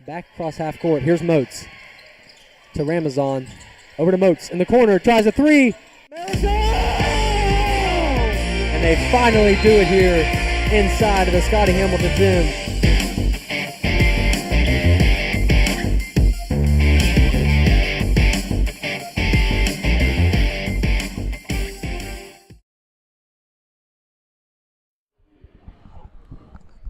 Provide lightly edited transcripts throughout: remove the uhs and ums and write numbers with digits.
Back across half court. Here's Moats to Ramazan. Over to Moats in the corner. Tries a three. And they finally do it here inside of the Scotty Hamilton gym.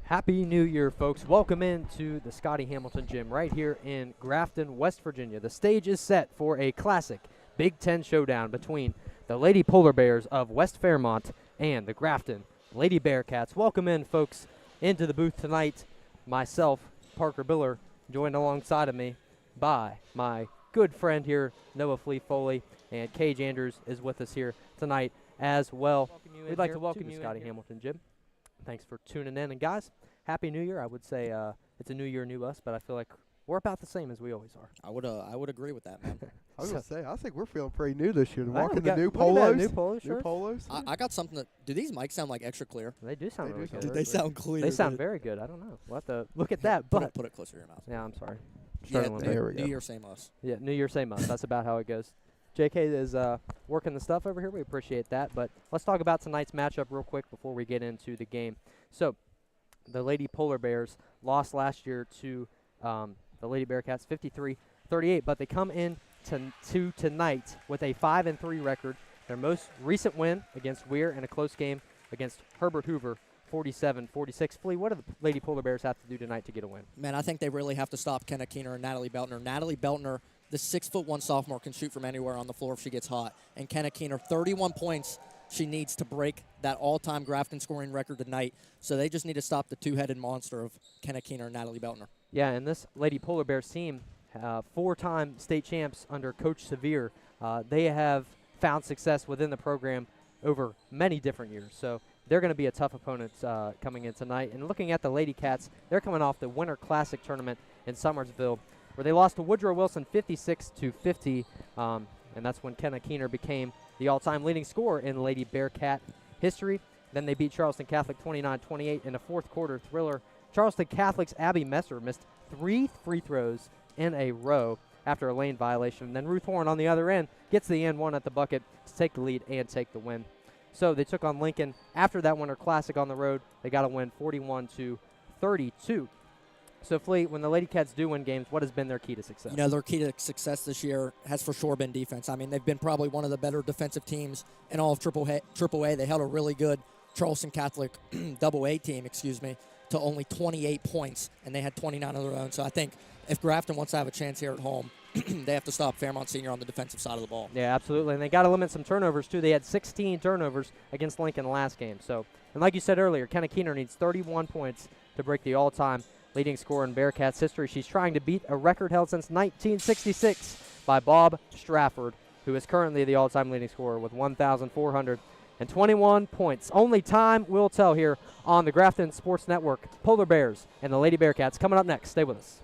Happy New Year, folks. Welcome into the Scotty Hamilton Gym right here in Grafton, West Virginia. The stage is set for a classic Big Ten showdown between the Lady Polar Bears of West Fairmont and the Grafton Lady Bearcats. Welcome in, folks, into the booth tonight. Myself, Parker Biller, joined alongside of me by my good friend here, Noah Flea Foley, and Cage Andrews is with us here tonight as well. We'd like to welcome you to the Scotty Hamilton Gym. Thanks for tuning in. And, guys, Happy New Year. I would say it's a new year, new us, but I feel like we're about the same as we always are. I would agree with that, man. I was going to say, I think we're feeling pretty new this year. Wow, Walking the new look at polos. that, new polo shirts. New polos. I got something that, do these mics sound like extra clear? They do sound really good. They sound clear. They sound very good. I don't know. We'll have to look at that. But Put it closer to your mouth. yeah, I'm sorry. Yeah, There we go. New Year, same us. Yeah, New Year, same us. That's about how it goes. JK is working the stuff over here. We appreciate that. But let's talk about tonight's matchup real quick before we get into the game. So, the Lady Polar Bears lost last year to the Lady Bearcats 53-38, but they come in to tonight with a 5-3 record. Their most recent win against Weir in a close game against Herbert Hoover, 47-46. Flea, what do the Lady Polar Bears have to do tonight to get a win? Man, I think they really have to stop Kenna Keener and Natalie Beltner. Natalie Beltner, the 6'1" sophomore, can shoot from anywhere on the floor if she gets hot. And Kenna Keener, 31 points she needs to break that all-time Grafton scoring record tonight. So they just need to stop the two-headed monster of Kenna Keener and Natalie Beltner. Yeah, and this Lady Polar Bears team, four-time state champs under Coach Sevier, they have found success within the program over many different years. So they're going to be a tough opponent coming in tonight. And looking at the Lady Cats, they're coming off the Winter Classic tournament in Summersville, where they lost to Woodrow Wilson 56-50, and that's when Kenna Keener became the all-time leading scorer in Lady Bearcat history. Then they beat Charleston Catholic 29-28 in a fourth-quarter thriller. Charleston Catholic's Abby Messer missed 3 free throws in a row after a lane violation. And then Ruth Horn on the other end gets the and one at the bucket to take the lead and take the win. So they took on Lincoln after that Winter Classic on the road. They got a win 41-32. So, Flea, when the Lady Cats do win games, what has been their key to success? You know, their key to success this year has for sure been defense. I mean, they've been probably one of the better defensive teams in all of AAA. They held a really good Charleston Catholic AA team, to only 28 points, and they had 29 of their own. So I think if Grafton wants to have a chance here at home, they have to stop Fairmont Senior on the defensive side of the ball. Yeah, absolutely. And they got to limit some turnovers, too. They had 16 turnovers against Lincoln last game. So, and like you said earlier, Kenna Keener needs 31 points to break the all-time leading scorer in Bearcats history. She's trying to beat a record held since 1966 by Bob Strafford, who is currently the all-time leading scorer with 1,421 points. Only time will tell here on the Grafton Sports Network. Polar Bears and the Lady Bearcats coming up next. Stay with us.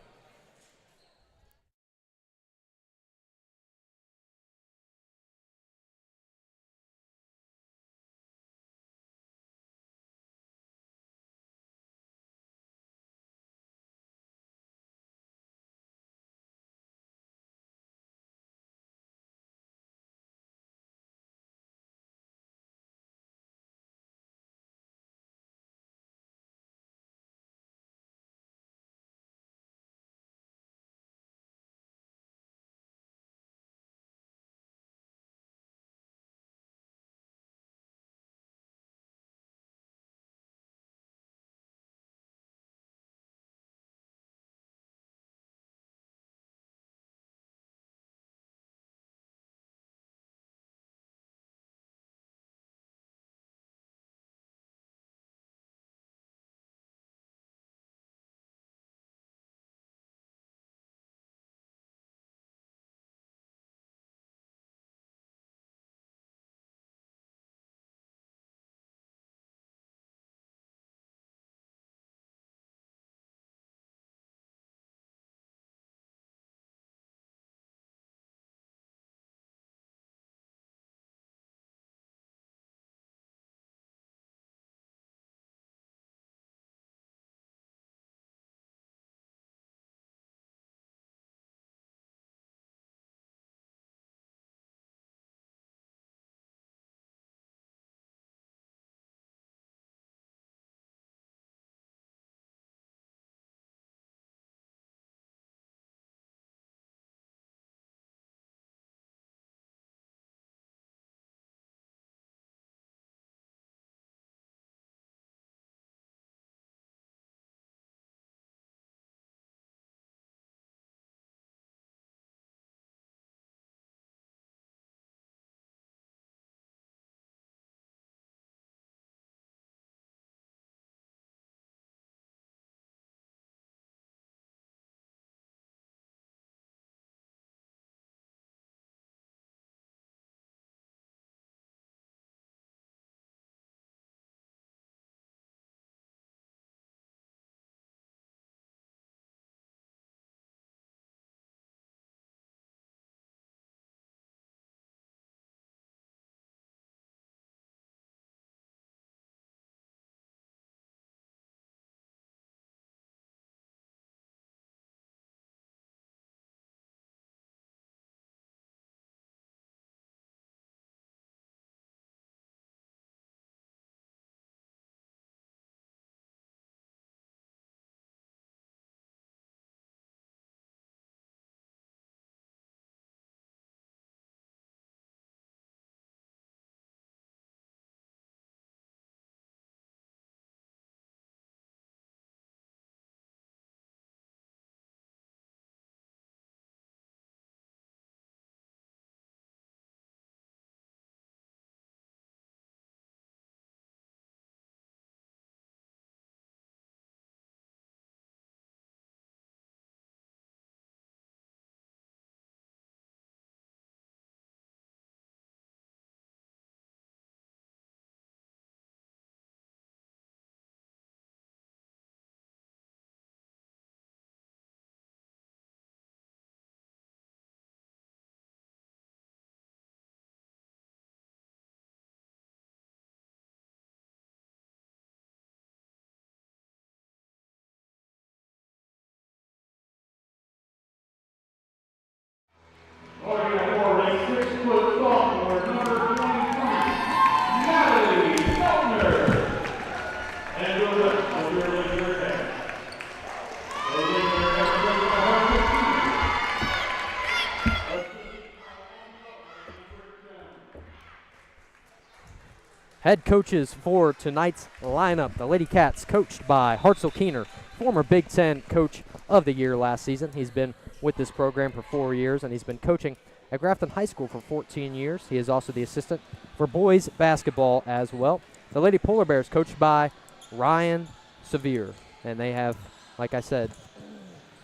Head coaches for tonight's lineup. The Lady Cats coached by Hartzell Keener, former Big Ten Coach of the Year last season. He's been with this program for 4 years, and he's been coaching at Grafton High School for 14 years. He is also the assistant for boys basketball as well. The Lady Polar Bears coached by Ryan Sevier, and they have, like I said,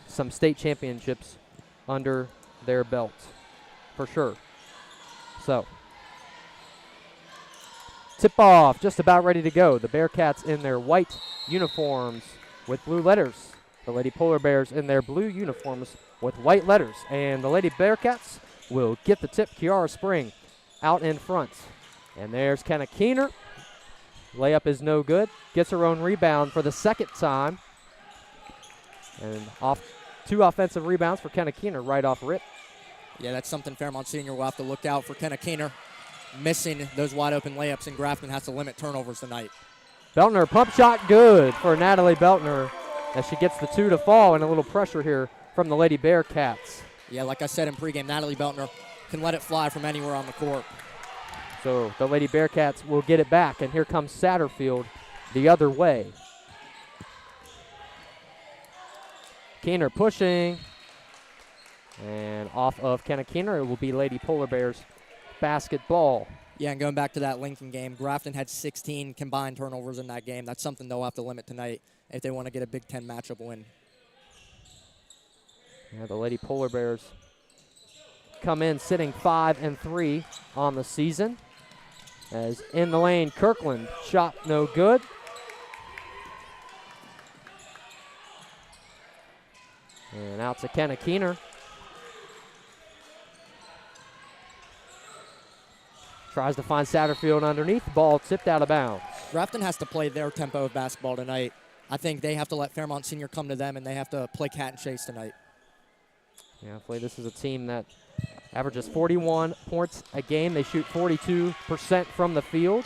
some state championships under their belt for sure. So, tip-off just about ready to go. The Bearcats in their white uniforms with blue letters. The Lady Polar Bears in their blue uniforms with white letters. And the Lady Bearcats will get the tip. Kiara Spring out in front. And there's Kenna Keener. Layup is no good. Gets her own rebound for the second time. And off 2 offensive rebounds for Kenna Keener right off rip. Yeah, that's something Fairmont Senior will have to look out for. Kenna Keener missing those wide open layups, and Grafton has to limit turnovers tonight. Beltner, pump shot good for Natalie Beltner as she gets the 2 to fall, and a little pressure here from the Lady Bearcats. Yeah, like I said in pregame, Natalie Beltner can let it fly from anywhere on the court. So the Lady Bearcats will get it back, and here comes Satterfield the other way. Keener pushing, and off of Kenna Keener, it will be Lady Polar Bears basketball. Yeah, and going back to that Lincoln game, Grafton had 16 combined turnovers in that game. That's something they'll have to limit tonight if they want to get a Big Ten matchup win. Yeah, the Lady Polar Bears come in sitting 5-3 on the season. As in the lane, Kirkland shot no good. And out to Kenna Keener. Tries to find Satterfield underneath. Ball tipped out of bounds. Grafton has to play their tempo of basketball tonight. I think they have to let Fairmont Senior come to them, and they have to play cat and chase tonight. Yeah, hopefully this is a team that averages 41 points a game. They shoot 42% from the field.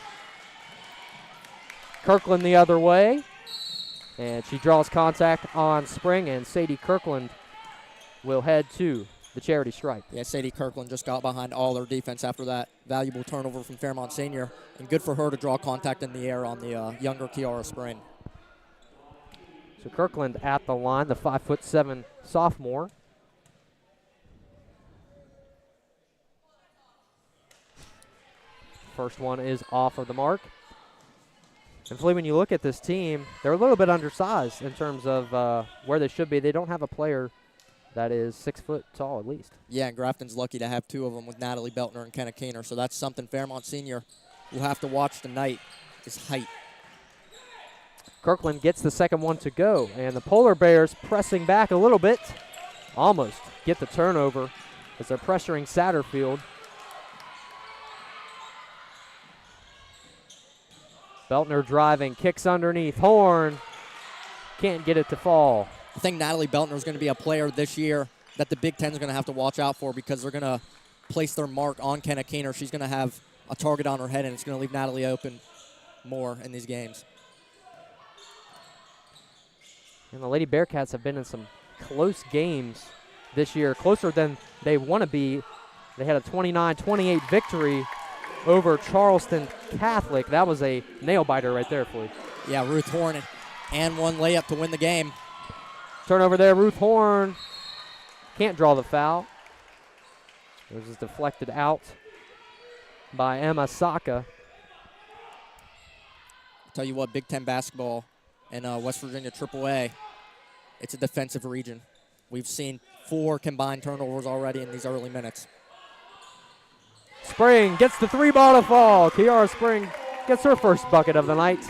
Kirkland the other way. And she draws contact on Spring, and Sadie Kirkland will head to the charity stripe. Yeah, Sadie Kirkland just got behind all their defense after that valuable turnover from Fairmont Senior, and good for her to draw contact in the air on the younger Kiara Spring. So Kirkland at the line, the 5'7" sophomore. First one is off of the mark. And Flea, when you look at this team, they're a little bit undersized in terms of where they should be. They don't have a player that is 6 foot tall at least. Yeah, and Grafton's lucky to have 2 of them with Natalie Beltner and Kenna Keener, so that's something Fairmont Senior will have to watch tonight, is height. Kirkland gets the second one to go, and the Polar Bears pressing back a little bit. Almost get the turnover as they're pressuring Satterfield. Beltner driving, kicks underneath. Horn can't get it to fall. I think Natalie Beltner is going to be a player this year that the Big Ten is going to have to watch out for, because they're going to place their mark on Kenna Keener. She's going to have a target on her head, and it's going to leave Natalie open more in these games. And the Lady Bearcats have been in some close games this year, closer than they want to be. They had a 29-28 victory over Charleston Catholic. That was a nail-biter right there, Flea. Yeah, Ruth Horn and one layup to win the game. Turnover there, Ruth Horn can't draw the foul. It was deflected out by Emma Saka. Tell you what, Big Ten basketball and West Virginia AAA, it's a defensive region. We've seen 4 combined turnovers already in these early minutes. Spring gets the 3 ball to fall. Kiara Spring gets her first bucket of the night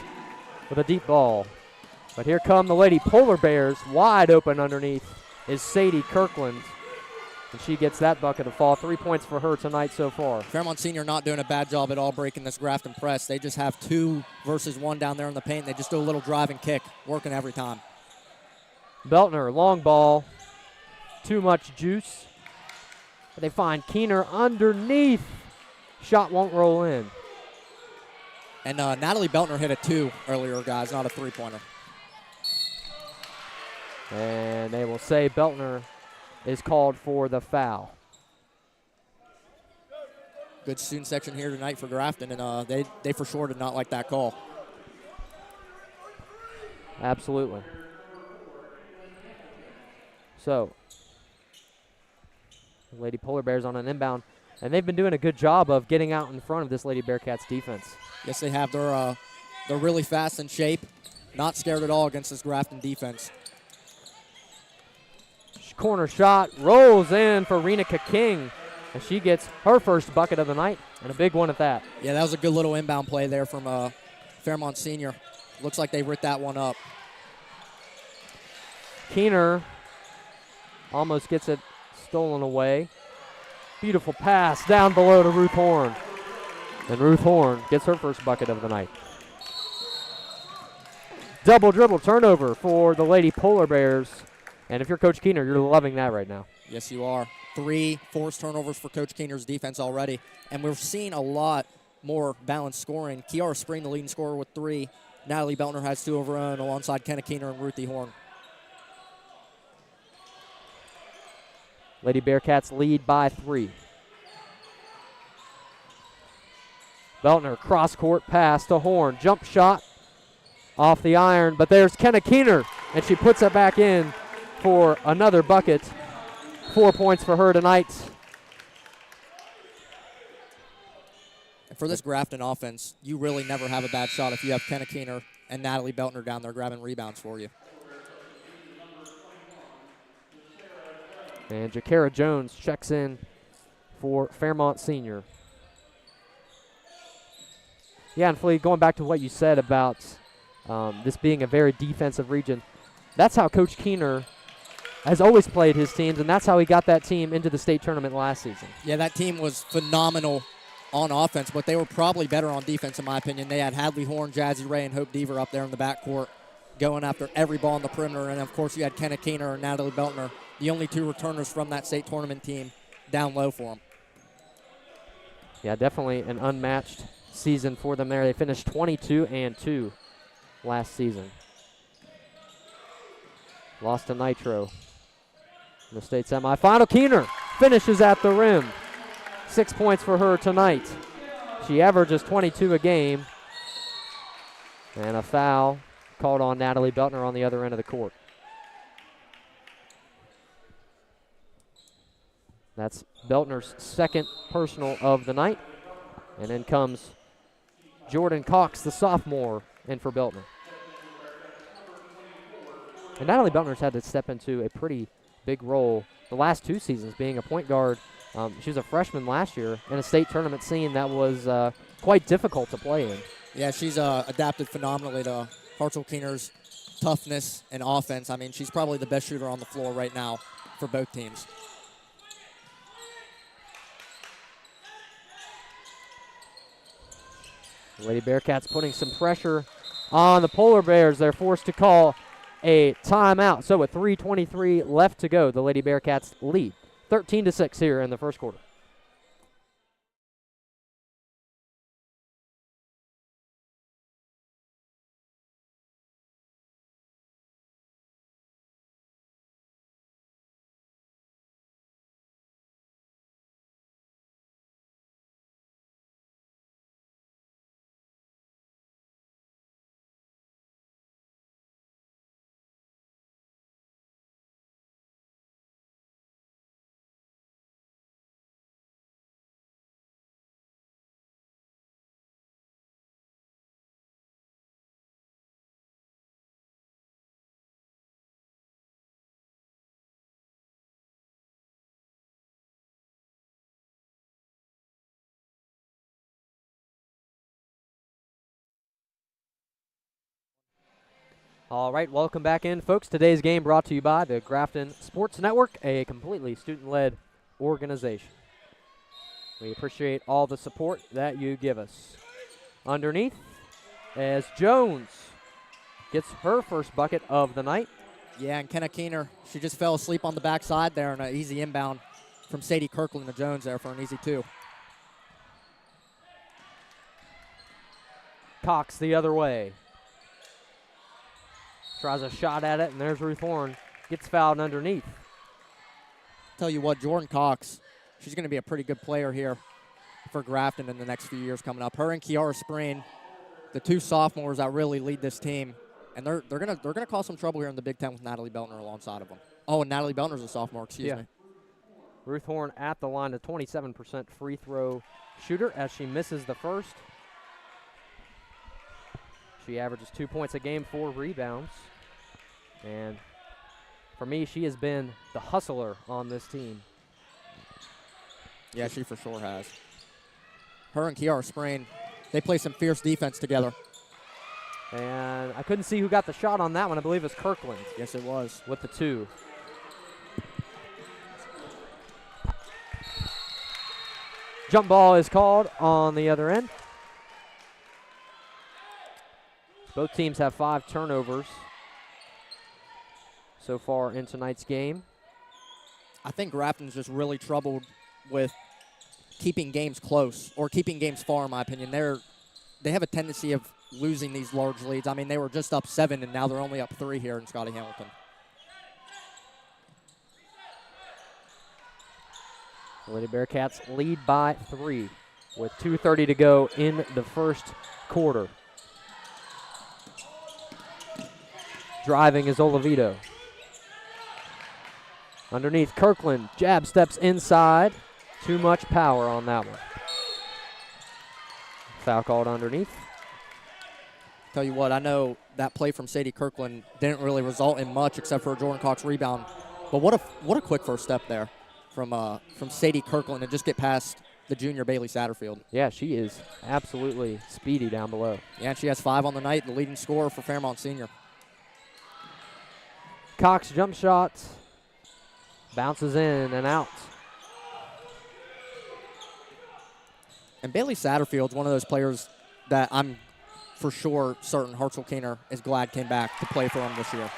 with a deep ball. But here come the Lady Polar Bears. Wide open underneath is Sadie Kirkland. And she gets that bucket to fall. 3 points for her tonight so far. Fairmont Senior not doing a bad job at all breaking this Grafton press. They just have 2 versus 1 down there in the paint. They just do a little drive and kick, working every time. Beltner, long ball. Too much juice. But they find Keener underneath. Shot won't roll in. And Natalie Beltner hit a 2 earlier, guys, not a 3-pointer. And they will say Beltner is called for the foul. good student section here tonight for Grafton, and they for sure did not like that call. Absolutely. So, Lady Polar Bears on an inbound, and they've been doing a good job of getting out in front of this Lady Bearcats defense. Yes, they have. They're really fast in shape, not scared at all against this Grafton defense. Corner shot rolls in for Renika King, and she gets her first bucket of the night, and a big one at that. Yeah, that was a good little inbound play there from Fairmont Senior. Looks like they ripped that one up. Keener almost gets it stolen away. Beautiful pass down below to Ruth Horn. And Ruth Horn gets her first bucket of the night. Double dribble turnover for the Lady Polar Bears. And if you're Coach Keener, you're loving that right now. Yes, you are. 3 forced turnovers for Coach Keener's defense already. And we're seeing a lot more balanced scoring. Kiara Spring, the leading scorer, with 3. Natalie Beltner has 2 of her own alongside Kenna Keener and Ruthie Horn. Lady Bearcats lead by 3. Beltner cross-court pass to Horn. Jump shot off the iron, but there's Kenna Keener, and she puts it back in for another bucket. 4 points for her tonight. For this Grafton offense, you really never have a bad shot if you have Kenna Keener and Natalie Beltner down there grabbing rebounds for you. And Jakara Jones checks in for Fairmont Senior. Yeah, and Flea, going back to what you said about this being a very defensive region, that's how Coach Keener has always played his teams, and that's how he got that team into the state tournament last season. Yeah, that team was phenomenal on offense, but they were probably better on defense, in my opinion. They had Hadley Horn, Jazzy Ray, and Hope Deaver up there in the backcourt going after every ball on the perimeter, and, of course, you had Kenna Keener and Natalie Beltner, the only 2 returners from that state tournament team, down low for them. Yeah, definitely an unmatched season for them there. They finished 22-2 last season. Lost to Nitro in the state semifinal. Keener finishes at the rim. 6 points for her tonight. She averages 22 a game. And a foul called on Natalie Beltner on the other end of the court. That's Beltner's second personal of the night. And then comes Jordan Cox, the sophomore, in for Beltner. And Natalie Beltner's had to step into a pretty big role the last 2 seasons, being a point guard. She was a freshman last year in a state tournament scene that was quite difficult to play in. Yeah, she's adapted phenomenally to Hartzell Keener's toughness and offense. I mean, she's probably the best shooter on the floor right now for both teams. Lady Bearcats putting some pressure on the Polar Bears. They're forced to call a timeout. So with 3:23 left to go, the Lady Bearcats lead 13-6 here in the first quarter. All right, welcome back in, folks. Today's game brought to you by the Grafton Sports Network, a completely student-led organization. We appreciate all the support that you give us. Underneath, as Jones gets her first bucket of the night. Yeah, and Kenna Keener, she just fell asleep on the backside there, and an easy inbound from Sadie Kirkland to Jones there for an easy 2. Cox the other way. Tries a shot at it, and there's Ruth Horn. Gets fouled underneath. Tell you what, Jordan Cox, she's going to be a pretty good player here for Grafton in the next few years coming up. Her and Kiara Sprain, the two sophomores that really lead this team, and they're gonna cause some trouble here in the Big Ten with Natalie Beltner alongside of them. Oh, and Natalie Beltner's a sophomore. Excuse me. Ruth Horn at the line, a 27% free throw shooter as she misses the first. She averages 2 points a game, 4 rebounds. And for me, she has been the hustler on this team. Yeah, she for sure has. Her and Kiara Sprain, they play some fierce defense together. And I couldn't see who got the shot on that one. I believe it was Kirkland. Yes, it was. With the 2. Jump ball is called on the other end. Both teams have 5 turnovers so far in tonight's game. I think Grafton's just really troubled with keeping games close or keeping games far, in my opinion. They have a tendency of losing these large leads. I mean, they were just up 7, and now they're only up 3 here in Scotty Hamilton. The Lady Bearcats lead by 3 with 2:30 to go in the first quarter. Driving is Olivito. Underneath, Kirkland. Jab steps inside. Too much power on that one. Foul called underneath. Tell you what, I know that play from Sadie Kirkland didn't really result in much except for a Jordan Cox rebound. But what a quick first step there from Sadie Kirkland and just get past the junior Bailey Satterfield. Yeah, she is absolutely speedy down below. Yeah, and she has 5 on the night, the leading scorer for Fairmont Senior. Cox jump shot. Bounces in and out. And Bailey Satterfield's one of those players that I'm for sure certain Hartzell Keener is glad came back to play for him this year.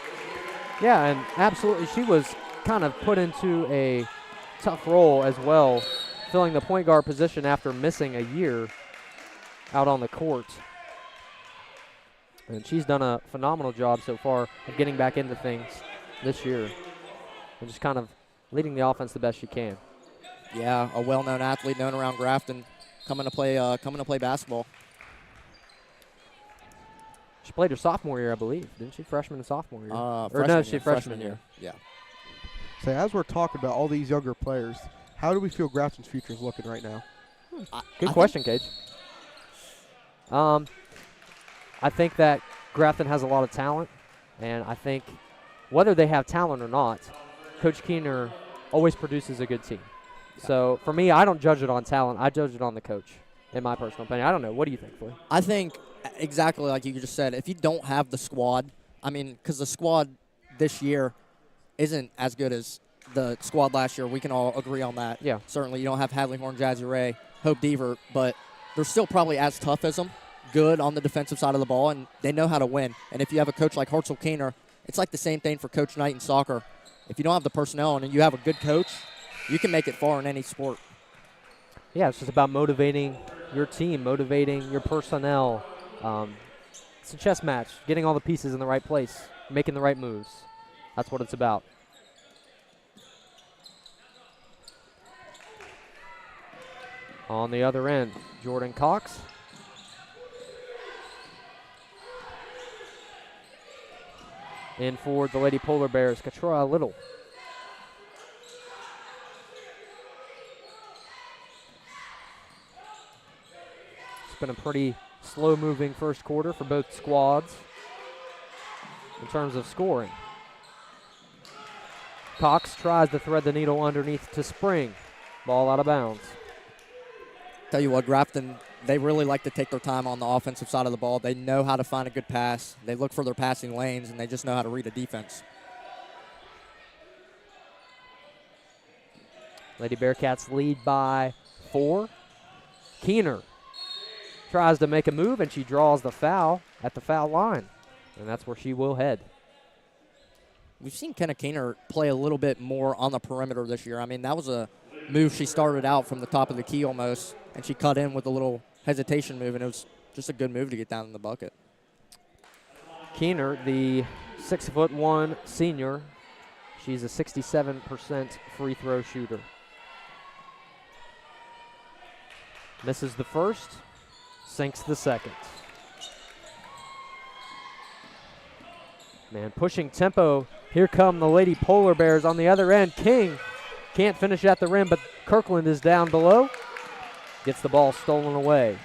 Yeah, and absolutely she was kind of put into a tough role as well, filling the point guard position after missing a year out on the court. And she's done a phenomenal job so far of getting back into things this year and just kind of leading the offense the best she can. Yeah, a well-known athlete known around Grafton coming to play basketball. She played her sophomore year, I believe. Didn't she? Freshman and sophomore year. Freshman year. Yeah. So as we're talking about all these younger players, how do we feel Grafton's future is looking right now? Good question, Cage. I think that Grafton has a lot of talent, and I think whether they have talent or not, Coach Keener always produces a good team. Yeah. So for me, I don't judge it on talent. I judge it on the coach, in my personal opinion. I don't know. What do you think, Floyd? I think exactly like you just said, if you don't have the squad, I mean, because the squad this year isn't as good as the squad last year. We can all agree on that. Yeah. Certainly you don't have Hadley Horn, Jazzy Ray, Hope Deaver, but they're still probably as tough as them, good on the defensive side of the ball, and they know how to win. And if you have a coach like Hartzell Keener, it's like the same thing for Coach Knight in soccer. If you don't have the personnel and you have a good coach, you can make it far in any sport. Yeah, it's just about motivating your team, motivating your personnel. It's a chess match, getting all the pieces in the right place, making the right moves. That's what it's about. On the other end, Jordan Cox. In for the Lady Polar Bears, Katrora Little. It's been a pretty slow-moving first quarter for both squads in terms of scoring. Cox tries to thread the needle underneath to Spring. Ball out of bounds. Tell you what, Grafton, they really like to take their time on the offensive side of the ball. They know how to find a good pass. They look for their passing lanes, and they just know how to read a defense. Lady Bearcats lead by 4. Keener tries to make a move, and she draws the foul at the foul line, and that's where she will head. We've seen Kenna Keener play a little bit more on the perimeter this year. I mean, that was a move she started out from the top of the key almost, and she cut in with a little hesitation move, and it was just a good move to get down in the bucket. Keener, the 6'1" senior, she's a 67% free throw shooter. Misses the first, sinks the second. Man, pushing tempo. Here come the Lady Polar Bears on the other end. King can't finish at the rim, but Kirkland is down below. Gets the ball stolen away.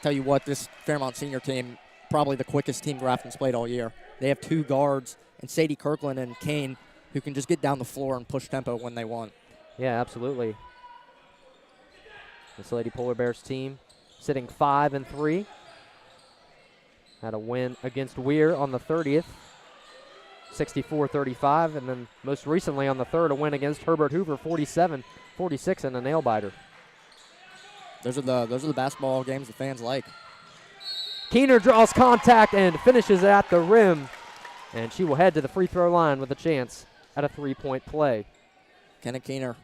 Tell you what, this Fairmont senior team, probably the quickest team Grafton's played all year. They have 2 guards, and Sadie Kirkland and Kane, who can just get down the floor and push tempo when they want. Yeah, absolutely. This Lady Polar Bears team sitting 5-3. Had a win against Weir on the 30th, 64-35, and then most recently on the 3rd, a win against Herbert Hoover, 47-46 in a nail-biter. Those are the basketball games the fans like. Keener draws contact and finishes at the rim, and she will head to the free throw line with a chance at a 3-point play. Kenna Keener,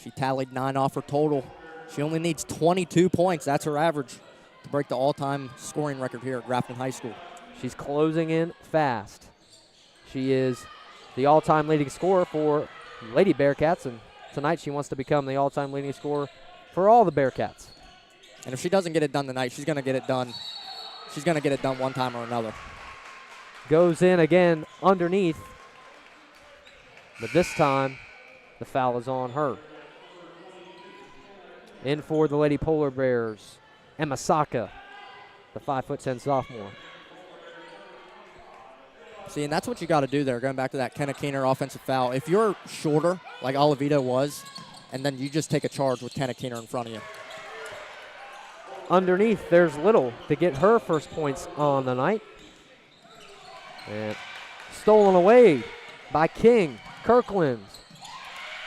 she tallied 9 off her total. She only needs 22 points. That's her average to break the all-time scoring record here at Grafton High School. She's closing in fast. She is the all-time leading scorer for Lady Bearcats, and tonight she wants to become the all-time leading scorer for all the Bearcats. And if she doesn't get it done tonight, she's going to get it done. She's going to get it done one time or another. Goes in again underneath, but this time the foul is on her. In for the Lady Polar Bears, Emma Saka, the 5'10" sophomore. See, and that's what you got to do there, going back to that Kenna Keener offensive foul. If you're shorter, like Olivito was, and then you just take a charge with Kenna Keener in front of you. Underneath, there's Little to get her first points on the night. And stolen away by King. Kirkland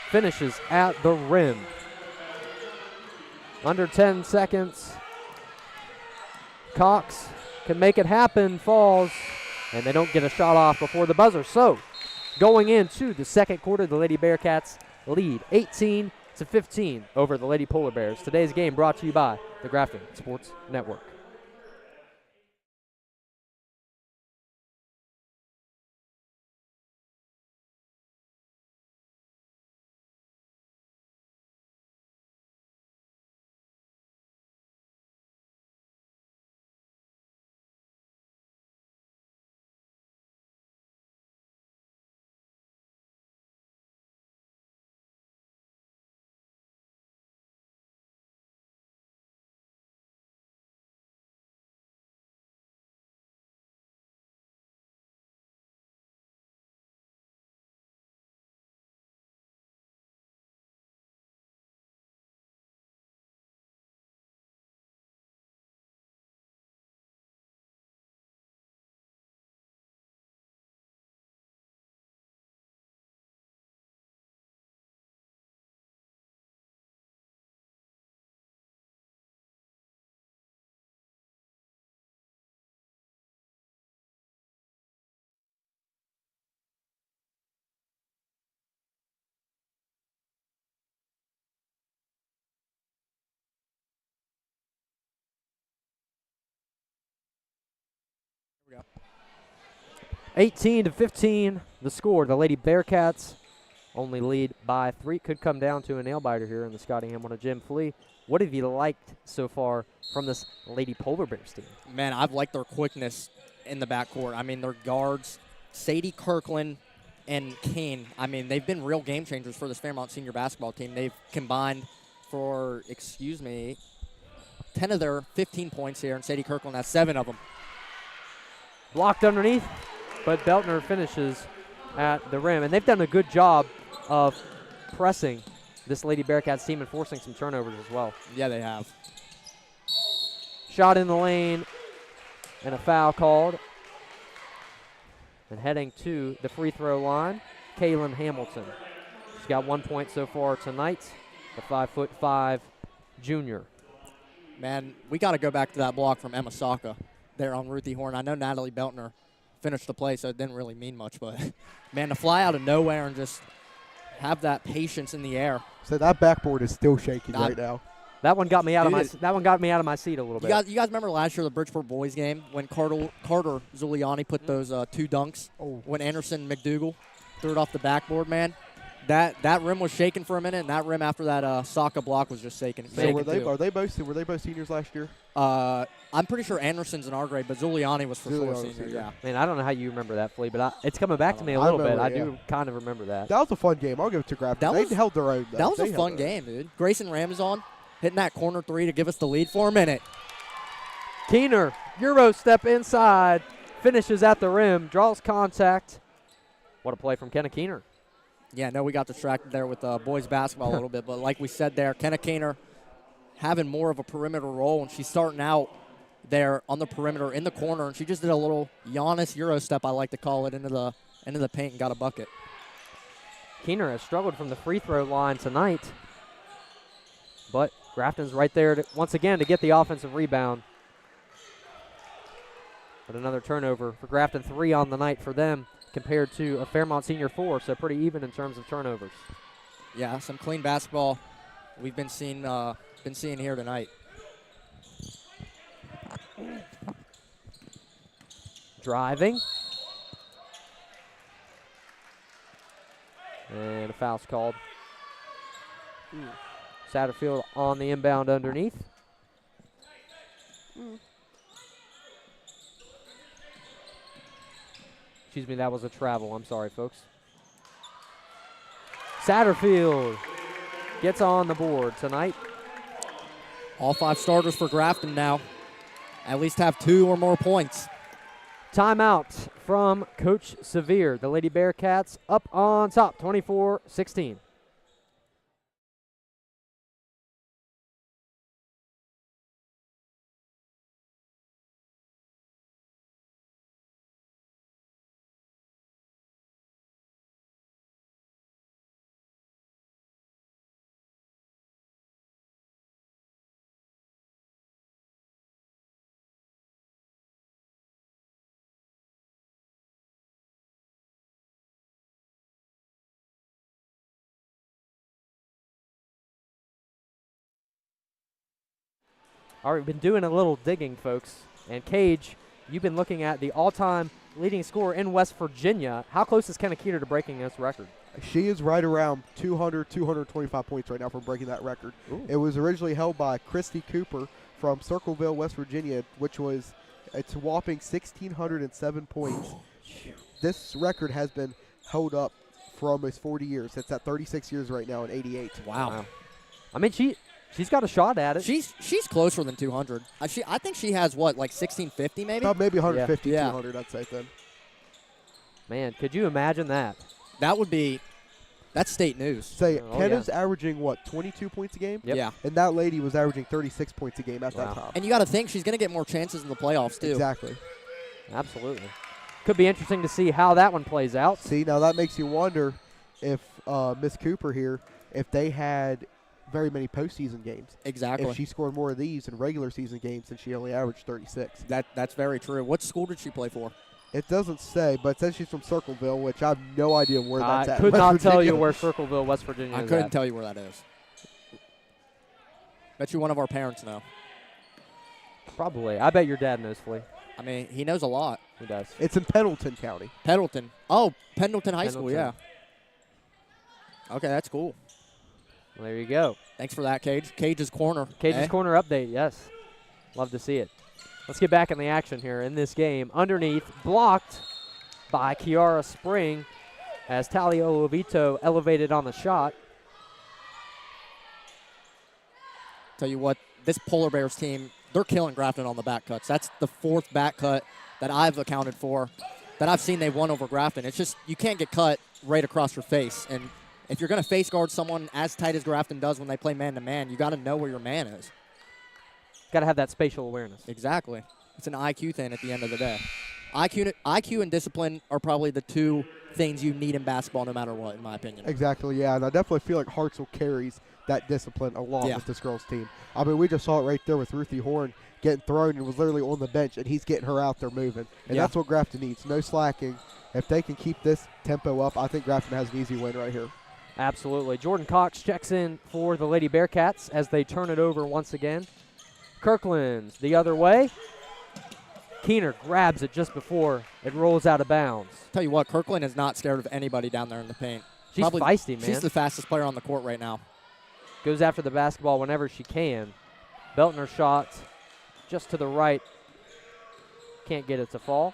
finishes at the rim. Under 10 seconds. Cox can make it happen, falls, and they don't get a shot off before the buzzer. So, going into the second quarter, the Lady Bearcats lead 18-15 over the Lady Polar Bears. Today's game brought to you by the Grafton Sports Network. we go. 18-15, the score. The Lady Bearcats only lead by 3. Could come down to a nail-biter here in the Scotty Hamilton Jim Flea. What have you liked so far from this Lady Polar Bears team? Man, I've liked their quickness in the backcourt. I mean, their guards, Sadie Kirkland and Kane, I mean, they've been real game changers for this Fairmont senior basketball team. They've combined for, 10 of their 15 points here, and Sadie Kirkland has 7 of them. Blocked underneath, but Beltner finishes at the rim. And they've done a good job of pressing this Lady Bearcats team and forcing some turnovers as well. Yeah, they have. Shot in the lane and a foul called. And heading to the free throw line, Kaylin Hamilton. She's got 1 point so far tonight, the 5'5" junior. Man, we got to go back to that block from Emma Saka there on Ruthie Horn. I know Natalie Beltner finished the play, so it didn't really mean much. But, man, to fly out of nowhere and just have that patience in the air. So that backboard is still shaking right now. That one got me out of my seat a little bit. You guys remember last year the Bridgeport boys game when Carter Zuliani put those 2 dunks when Anderson McDougal threw it off the backboard, man? That rim was shaking for a minute, and that rim after that Saka block was just shaking. So were they both seniors last year? I'm pretty sure Anderson's in our grade, but Zuliani was for sure senior. Yeah. Man, I don't know how you remember that, Flea, but it's coming back to me a little bit. I do kind of remember that. That was a fun game. I'll give it to Grafton. They held their own. That was a fun game, dude. Grayson Ramazan hitting that corner three to give us the lead for a minute. Keener, Euro step inside, finishes at the rim, draws contact. What a play from Kenna Keener. Yeah, no, we got distracted there with boys basketball a little bit, but like we said there, Kenna Keener having more of a perimeter role, and she's starting out there on the perimeter in the corner, and she just did a little Giannis Euro step, I like to call it, into the paint and got a bucket. Keener has struggled from the free throw line tonight, but Grafton's right there once again to get the offensive rebound. But another turnover for Grafton, 3 on the night for them compared to a Fairmont senior 4, so pretty even in terms of turnovers. Yeah, some clean basketball we've been seeing here tonight. Driving. And a foul's called. Satterfield on the inbound underneath. Excuse me, that was a travel. I'm sorry, folks. Satterfield gets on the board tonight. All 5 starters for Grafton now. At least have 2 or more points. Timeout from Coach Sevier. The Lady Bearcats up on top, 24-16. All right, we've been doing a little digging, folks. And Cage, you've been looking at the all-time leading scorer in West Virginia. How close is Kenna Keener to breaking this record? She is right around 200, 225 points right now from breaking that record. Ooh. It was originally held by Christy Cooper from Circleville, West Virginia, which was it's a whopping 1,607 points. This record has been held up for almost 40 years. It's at 36 years right now in 88. Wow. I mean, she's got a shot at it. She's closer than 200. I think she has, what, like 1,650 maybe? Maybe 150, Yeah. 200, I'd say then. Man, could you imagine that? That's state news. Say, Oh, Kenna's averaging, 22 points a game? Yep. Yeah. And that lady was averaging 36 points a game at that time. And you got to think she's going to get more chances in the playoffs, too. Exactly. Absolutely. Could be interesting to see how that one plays out. See, now that makes you wonder if Miss Cooper here, if they had very many postseason games. Exactly. If she scored more of these in regular season games, then she only averaged 36. That's very true. What school did she play for? It doesn't say, but it says she's from Circleville, which I have no idea where that's at. I could not West tell Virginia. you where Circleville, West Virginia is I couldn't at. tell you where that is. Bet you one of our parents know. Probably. I bet your dad knows, Flea. I mean, he knows a lot. He does. It's in Pendleton County. Pendleton. Oh, Pendleton High School, yeah. Pendleton. Okay, that's cool. Well, there you go. Thanks for that, Cage. Cage's Corner. Cage's Corner update, yes. Love to see it. Let's get back in the action here in this game. Underneath, blocked by Kiara Spring as Talia Olovito elevated on the shot. Tell you what, this Polar Bears team, they're killing Grafton on the back cuts. That's the 4th back cut that I've accounted for, that I've seen they've won over Grafton. It's just you can't get cut right across your face. And if you're going to face guard someone as tight as Grafton does when they play man-to-man, you got to know where your man is. Got to have that spatial awareness. Exactly. It's an IQ thing at the end of the day. IQ and discipline are probably the 2 things you need in basketball no matter what, in my opinion. Exactly, yeah. And I definitely feel like Hartselle carries that discipline along with this girls' team. I mean, we just saw it right there with Ruthie Horn getting thrown and was literally on the bench, and he's getting her out there moving. And that's what Grafton needs, no slacking. If they can keep this tempo up, I think Grafton has an easy win right here. Absolutely. Jordan Cox checks in for the Lady Bearcats as they turn it over once again. Kirkland's the other way. Keener grabs it just before it rolls out of bounds. Tell you what, Kirkland is not scared of anybody down there in the paint. She's feisty, man. She's the fastest player on the court right now. Goes after the basketball whenever she can. Beltner shot just to the right. Can't get it to fall.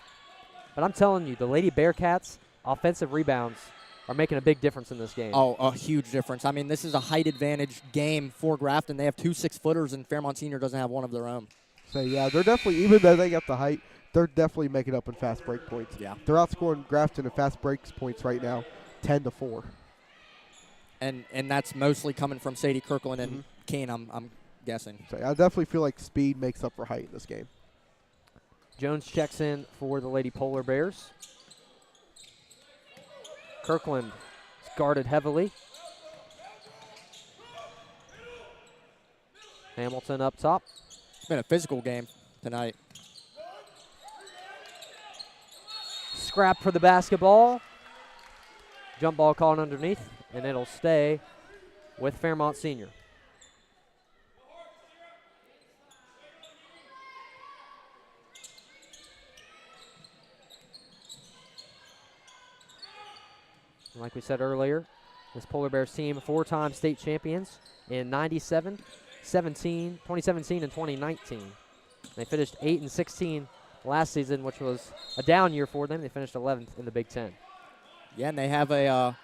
But I'm telling you, the Lady Bearcats' offensive rebounds are making a big difference in this game. Oh, a huge difference. I mean, this is a height advantage game for Grafton. They have 2 6-footers, and Fairmont Senior doesn't have one of their own. So, yeah, they're definitely, even though they got the height, they're definitely making up in fast break points. Yeah. They're outscoring Grafton in fast breaks points right now, 10-4. And that's mostly coming from Sadie Kirkland and Kane, I'm guessing. So I definitely feel like speed makes up for height in this game. Jones checks in for the Lady Polar Bears. Kirkland is guarded heavily. Hamilton up top. It's been a physical game tonight. Scrap for the basketball. Jump ball called underneath, and it'll stay with Fairmont Senior. Like we said earlier, this Polar Bears team, 4-time state champions in 97, 2017, and 2019. They finished 8-16 last season, which was a down year for them. They finished 11th in the Big Ten. Yeah, and they have a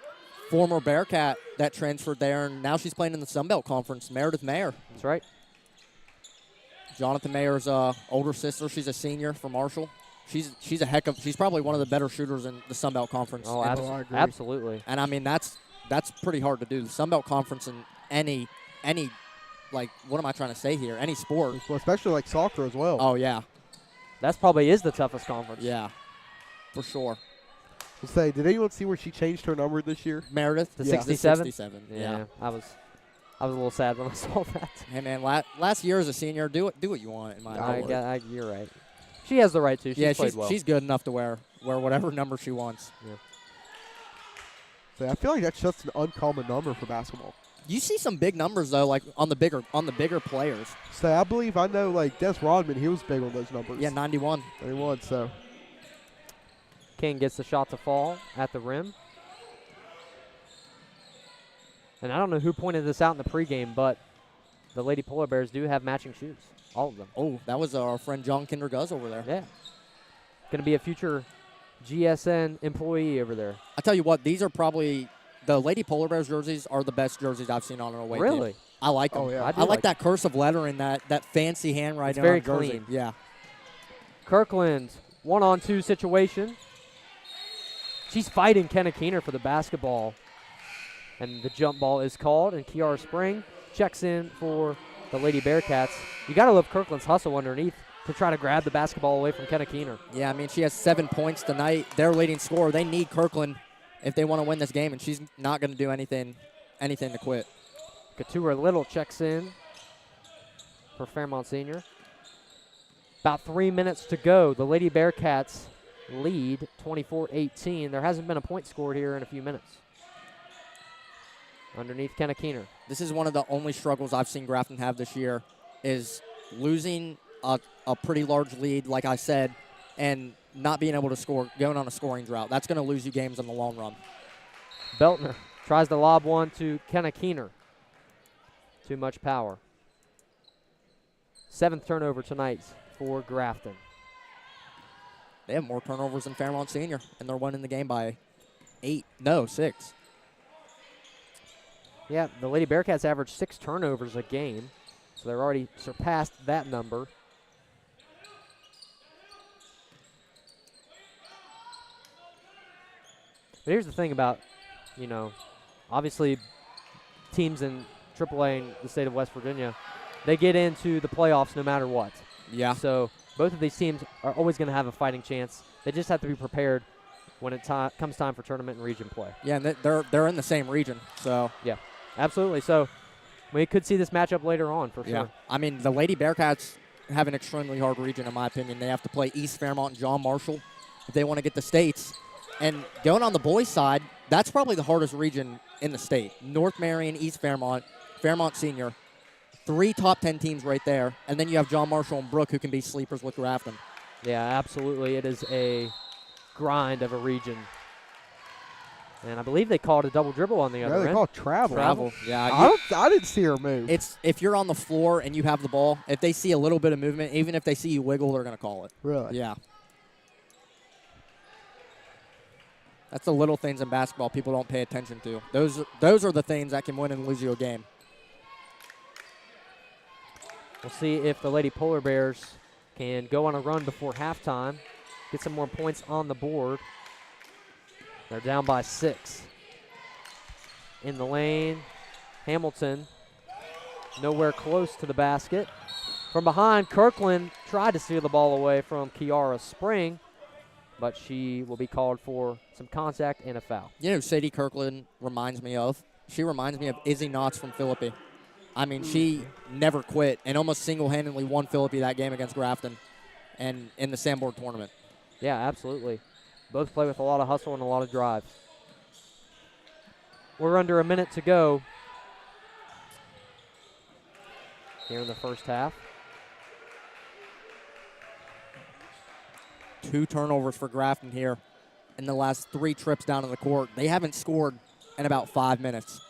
former Bearcat that transferred there, and now she's playing in the Sun Belt Conference, Meredith Mayer. That's right. Jonathan Mayer's older sister. She's a senior from Marshall. She's probably one of the better shooters in the Sun Belt Conference. Oh, absolutely. And I mean that's pretty hard to do. The Sun Belt Conference in any like, what am I trying to say here? Any sport, well, especially like soccer as well. Oh yeah, that's probably is the toughest conference. Yeah, for sure. We'll say, did anyone see where she changed her number this year? Meredith to 67. 67. Yeah, I was a little sad when I saw that. Hey man, last year as a senior, do what you want. In my opinion. You're right. She has the right to. She's good enough to wear whatever number she wants. Yeah. So I feel like that's just an uncommon number for basketball. You see some big numbers though, like on the bigger players. So I know like Des Rodman, he was big on those numbers. Yeah, 91. 91. So King gets the shot to fall at the rim. And I don't know who pointed this out in the pregame, but the Lady Polar Bears do have matching shoes. All of them. Oh, that was our friend John Kinderguz over there. Yeah. Going to be a future GSN employee over there. I tell you what, these are probably the Lady Polar Bears jerseys are the best jerseys I've seen on an away Really? team. I like them. Oh, yeah. I like that cursive lettering, that fancy handwriting. It's very on jersey. clean. Yeah. Kirkland, 1-on-2 situation. She's fighting Kenna Keener for the basketball. And the jump ball is called, and Kiara Spring checks in for the Lady Bearcats. You got to love Kirkland's hustle underneath to try to grab the basketball away from Kenna Keener. Yeah, I mean, she has 7 points tonight. Their leading scorer. They need Kirkland if they want to win this game, and she's not going to do anything to quit. Couture Little checks in for Fairmont Senior. About 3 minutes to go. The Lady Bearcats lead 24-18. There hasn't been a point scored here in a few minutes. Underneath Kenna Keener. This is one of the only struggles I've seen Grafton have this year is losing a pretty large lead, like I said, and not being able to score, going on a scoring drought. That's going to lose you games in the long run. Beltner tries to lob one to Kenna Keener. Too much power. 7th turnover tonight for Grafton. They have more turnovers than Fairmont Senior, and they're winning the game by 6. Yeah, the Lady Bearcats average 6 turnovers a game, so they're already surpassed that number. But here's the thing about, obviously teams in AAA in the state of West Virginia, they get into the playoffs no matter what. Yeah. So both of these teams are always going to have a fighting chance. They just have to be prepared when it comes time for tournament and region play. Yeah, and they're in the same region, so. Yeah, absolutely. So we could see this matchup later on for sure. Yeah. I mean, the Lady Bearcats have an extremely hard region, in my opinion. They have to play East Fairmont and John Marshall if they want to get the states. And going on the boys' side, that's probably the hardest region in the state. North Marion, East Fairmont, Fairmont Senior, 3 top 10 teams right there. And then you have John Marshall and Brooke who can be sleepers with Grafton. Yeah, absolutely. It is a grind of a region. And I believe they called a double dribble on the other Yeah, end. they called travel. Travel. Yeah. I didn't see her move. It's if you're on the floor and you have the ball, if they see a little bit of movement, even if they see you wiggle, they're going to call it. Really? Yeah. That's the little things in basketball people don't pay attention to. Those are the things that can win and lose you a game. We'll see if the Lady Polar Bears can go on a run before halftime, get some more points on the board. They're down by 6. In the lane, Hamilton nowhere close to the basket. From behind, Kirkland tried to steal the ball away from Kiara Spring, but she will be called for some contact and a foul. You know who Sadie Kirkland reminds me of? She reminds me of Izzy Knotts from Philippi. I mean, she never quit and almost single-handedly won Philippi that game against Grafton and in the Sandboard tournament. Yeah, absolutely. Both play with a lot of hustle and a lot of drive. We're under a minute to go here in the first half. 2 turnovers for Grafton here in the last 3 trips down to the court. They haven't scored in about 5 minutes.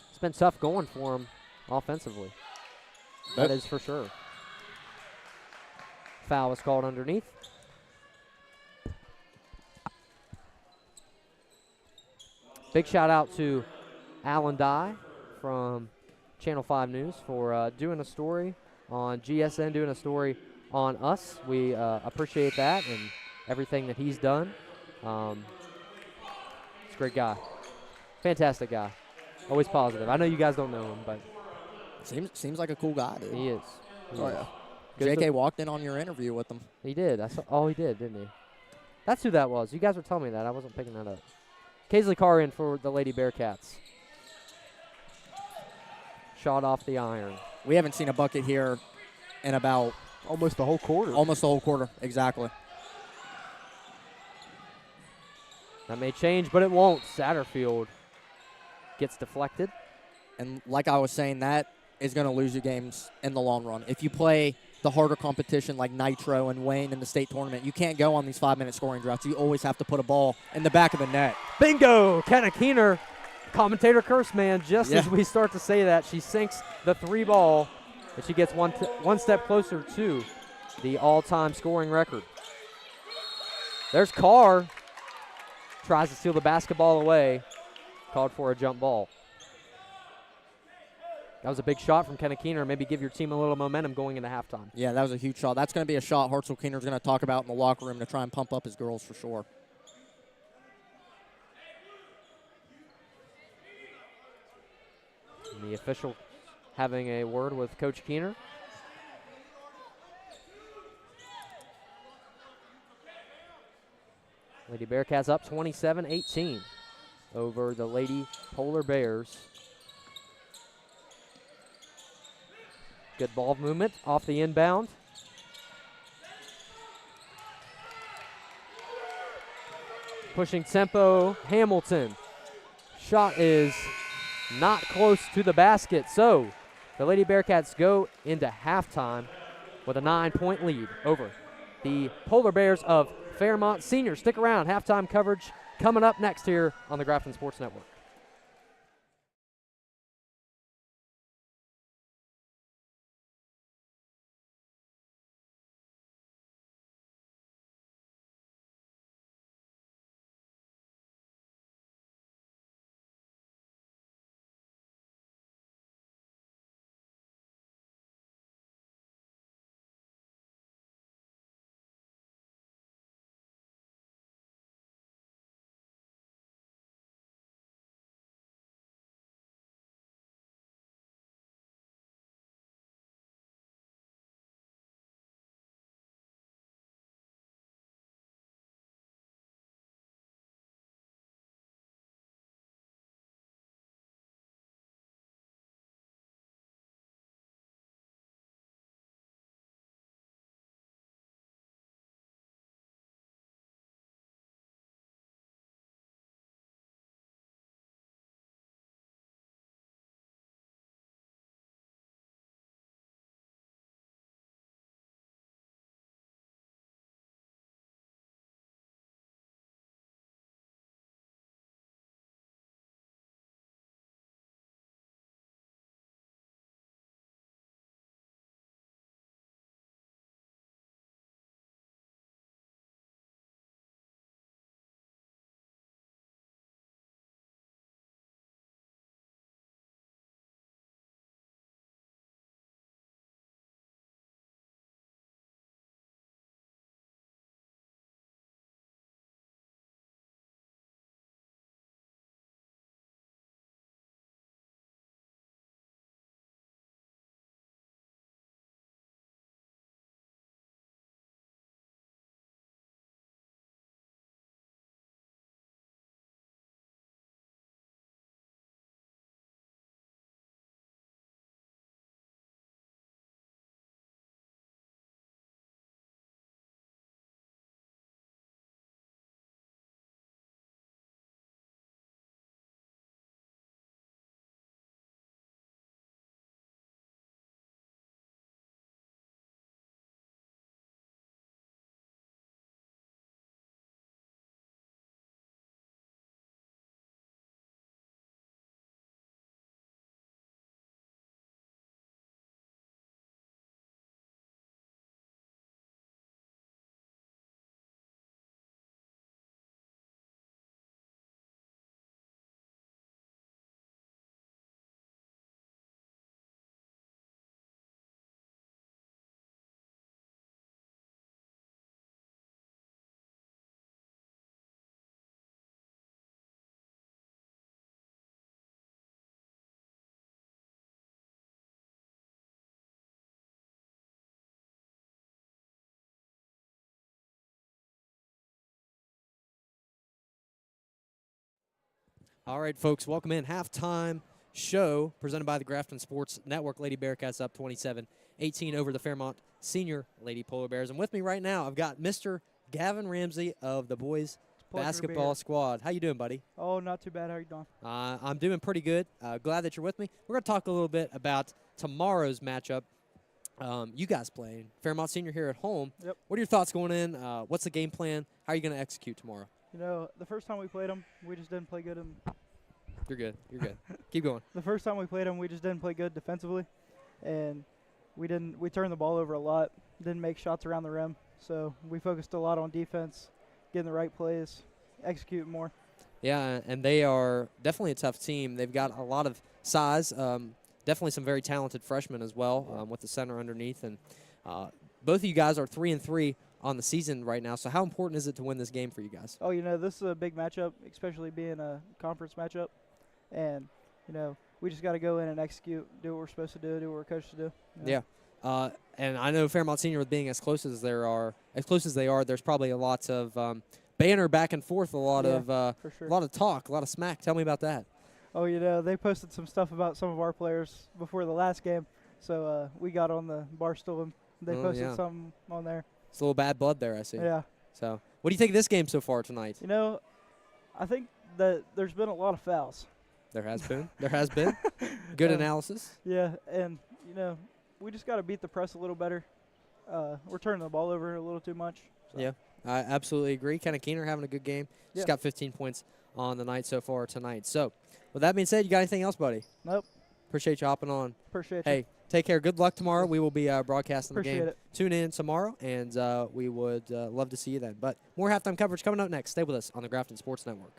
It's been tough going for them offensively. That is for sure. Foul is called underneath. Big shout out to Alan Dye from Channel 5 News for doing a story on GSN, doing a story on us. We appreciate that and everything that he's done. He's a great guy. Fantastic guy. Always positive. I know you guys don't know him, but Seems like a cool guy, dude. he is. Oh, yeah. Good JK walked in on your interview with him. He did. I saw. Oh, he did, didn't he? That's who that was. You guys were telling me that. I wasn't picking that up. Kaisley Carr in for the Lady Bearcats. Shot off the iron. We haven't seen a bucket here in about Almost the whole quarter. almost the whole quarter. Exactly. That may change, but it won't. Satterfield gets deflected. And like I was saying, that is going to lose you games in the long run. If you play the harder competition like Nitro and Wayne in the state tournament, you can't go on these 5-minute scoring droughts. You always have to put a ball in the back of the net. Bingo! Kenna Keener, commentator curse man, just as we start to say that, she sinks the 3 ball, and she gets one step closer to the all-time scoring record. There's Carr. Tries to steal the basketball away. Called for a jump ball. That was a big shot from Kenna Keener. Maybe give your team a little momentum going into halftime. Yeah, that was a huge shot. That's going to be a shot Hartzell Keener's going to talk about in the locker room to try and pump up his girls for sure. And the official having a word with Coach Keener. Lady Bearcats up 27-18 over the Lady Polar Bears. Good ball movement off the inbound. Pushing tempo, Hamilton. Shot is not close to the basket, so the Lady Bearcats go into halftime with a 9-point lead over the Polar Bears of Fairmont Senior. Stick around, halftime coverage coming up next here on the Grafton Sports Network. All right, folks, welcome in. Halftime show presented by the Grafton Sports Network. Lady Bearcats up 27-18 over the Fairmont Senior Lady Polar Bears. And with me right now, I've got Mr. Gavin Ramsey of the boys basketball squad. How you doing, buddy? Oh, not too bad. How you doing? I'm doing pretty good. Glad that you're with me. We're going to talk a little bit about tomorrow's matchup. You guys playing Fairmont Senior here at home. Yep. What are your thoughts going in? What's the game plan? How are you going to execute tomorrow? You know, the first time we played them, we just didn't play good. You're good. You're good. Keep going. The first time we played them, we just didn't play good defensively, and we turned the ball over a lot. Didn't make shots around the rim, so we focused a lot on defense, getting the right plays, executing more. Yeah, and they are definitely a tough team. They've got a lot of size. Definitely some very talented freshmen as well, with the center underneath. And both of you guys are 3-3 on the season right now. So how important is it to win this game for you guys? Oh, you know, this is a big matchup, especially being a conference matchup. And, you know, we just got to go in and execute, do what we're supposed to do what we're coached to do. You know? Yeah. And I know Fairmont Senior, with being as close as they are, there's probably a lot of banner back and forth, a lot of talk, a lot of smack. Tell me about that. Oh, you know, they posted some stuff about some of our players before the last game, so we got on the bar stool and they posted something on there. It's a little bad blood there, I see. Yeah. So, what do you think of this game so far tonight? You know, I think that there's been a lot of fouls. There has been. There has been. Good analysis. Yeah, and, you know, we just got to beat the press a little better. We're turning the ball over a little too much. So. Yeah, I absolutely agree. Kenna Keener having a good game. She's got 15 points on the night so far tonight. So, with that being said, you got anything else, buddy? Nope. Appreciate you hopping on. Appreciate you. Hey, take care. Good luck tomorrow. We will be broadcasting the Appreciate game. it. Tune in tomorrow, and we would love to see you then. But more halftime coverage coming up next. Stay with us on the Grafton Sports Network.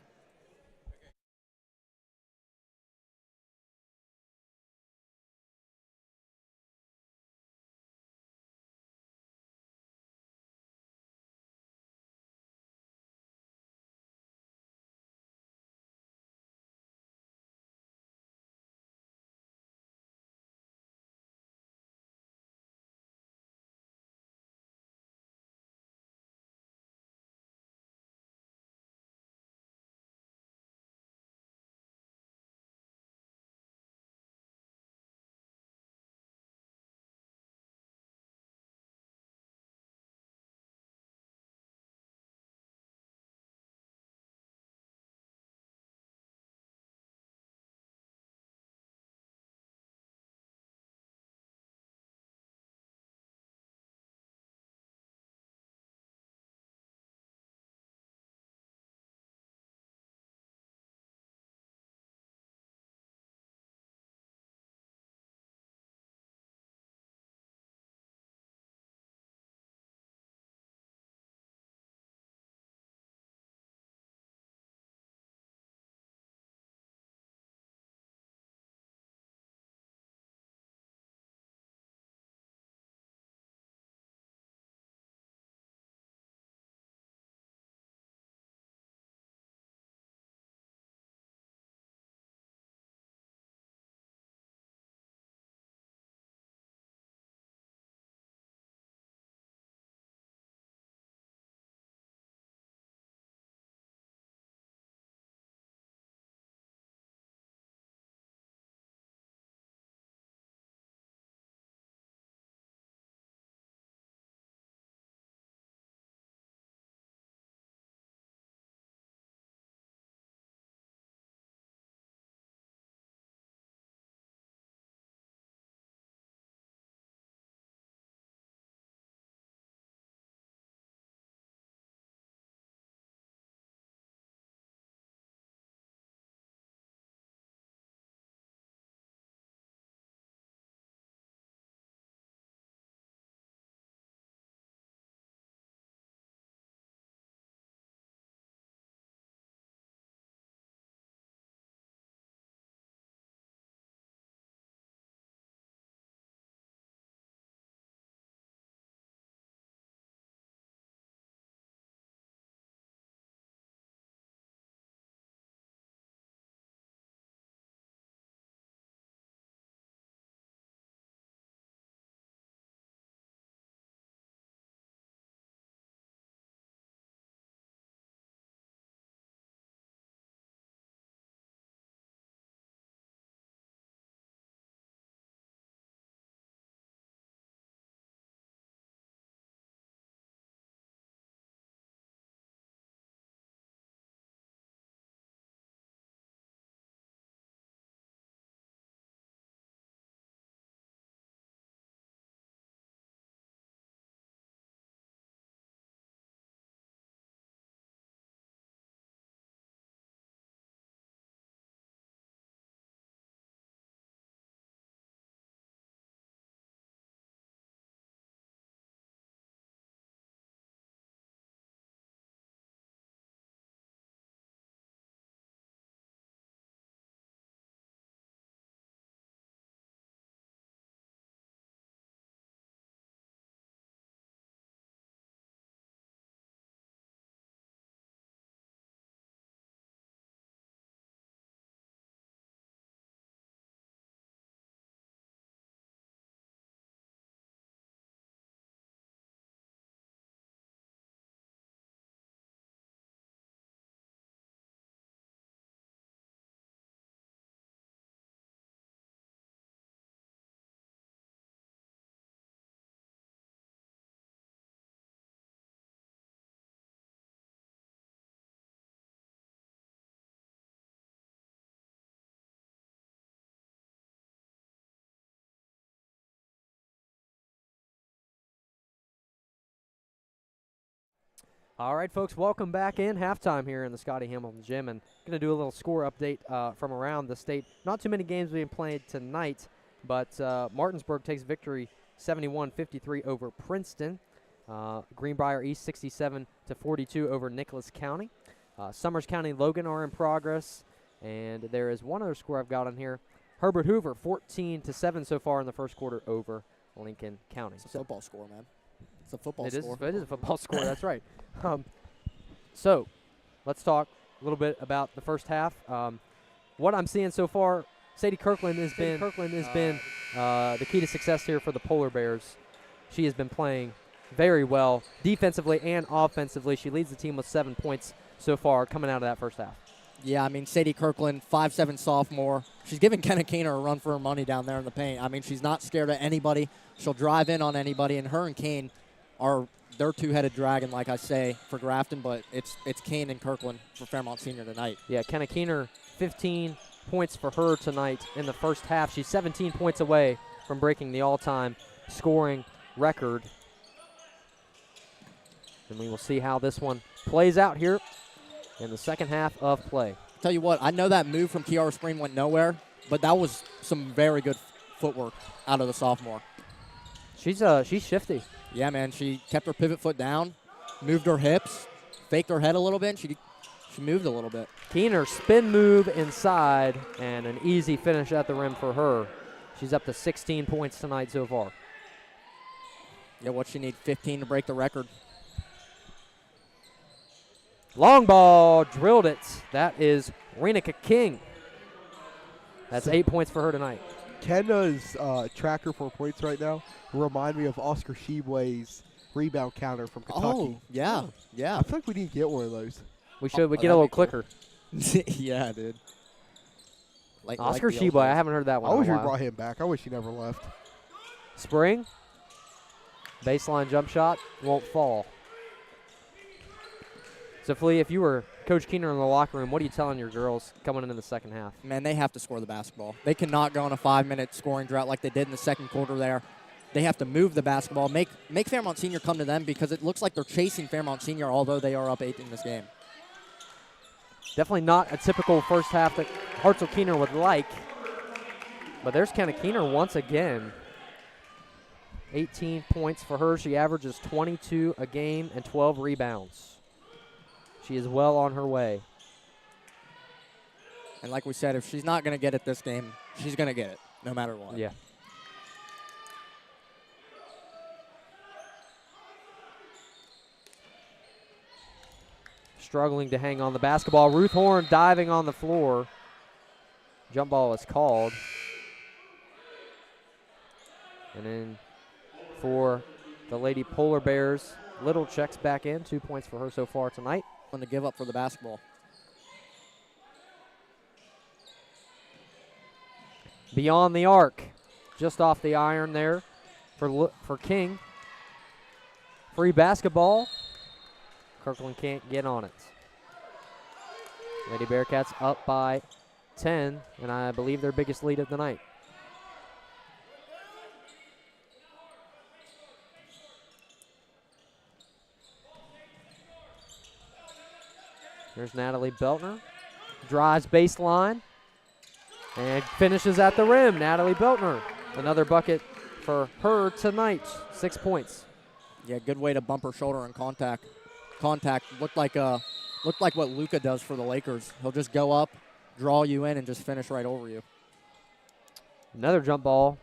All right, folks, welcome back in halftime here in the Scotty Hamilton Gym, and going to do a little score update from around the state. Not too many games being played tonight, but Martinsburg takes victory 71-53 over Princeton. Greenbrier East 67-42 over Nicholas County. Summers County Logan are in progress, and there is one other score I've got on here. Herbert Hoover 14-7 so far in the first quarter over Lincoln County. It's a football score, man. It's a football score. It is a football score, that's right. So let's talk a little bit about the first half. What I'm seeing so far, Sadie Kirkland has been the key to success here for the Polar Bears. She has been playing very well defensively and offensively. She leads the team with 7 points so far coming out of that first half. Yeah, I mean, Sadie Kirkland, 5'7" sophomore. She's giving Kenna Keener a run for her money down there in the paint. I mean, she's not scared of anybody. She'll drive in on anybody, and her and Kane are their two-headed dragon, like I say, for Grafton, but it's Kane and Kirkland for Fairmont Senior tonight. Yeah, Kenna Keener, 15 points for her tonight in the first half. She's 17 points away from breaking the all-time scoring record. And we will see how this one plays out here in the second half of play. Tell you what, I know that move from Kiara Spring went nowhere, but that was some very good footwork out of the sophomore. She's shifty. Yeah, man, she kept her pivot foot down, moved her hips, faked her head a little bit, and she moved a little bit. Keener spin move inside, and an easy finish at the rim for her. She's up to 16 points tonight so far. Yeah, what she need, 15 to break the record. Long ball, drilled it. That is Renica King. That's 8 points for her tonight. Kenna's tracker for points right now remind me of Oscar Shebway's rebound counter from Kentucky. Oh, yeah, yeah. I feel like we need to get one of those. We should. We get a little clicker. Yeah, dude. Oscar Shebway, I haven't heard that one I in wish a we while. brought him back. I wish he never left. Spring. Baseline jump shot. Won't fall. So, Flea, if you were Coach Keener in the locker room, what are you telling your girls coming into the second half? Man, they have to score the basketball. They cannot go on a 5-minute scoring drought like they did in the second quarter there. They have to move the basketball, make Fairmont Senior come to them, because it looks like they're chasing Fairmont Senior, although they are up 8 in this game. Definitely not a typical first half that Hartzell Keener would like. But there's Kenna Keener once again. 18 points for her. She averages 22 a game and 12 rebounds. She is well on her way. And like we said, if she's not going to get it this game, she's going to get it, no matter what. Yeah. Struggling to hang on the basketball. Ruth Horn diving on the floor. Jump ball is called. And then for the Lady Polar Bears, Little checks back in. 2 points for her so far tonight. To give up for the basketball. Beyond the arc, just off the iron there for King. Free basketball. Kirkland can't get on it. Lady Bearcats up by 10, and I believe their biggest lead of the night. There's Natalie Beltner. Drives baseline and finishes at the rim. Natalie Beltner, another bucket for her tonight. 6 points. Yeah, good way to bump her shoulder in contact. Looked like what Luka does for the Lakers. He'll just go up, draw you in, and just finish right over you. Another jump ball.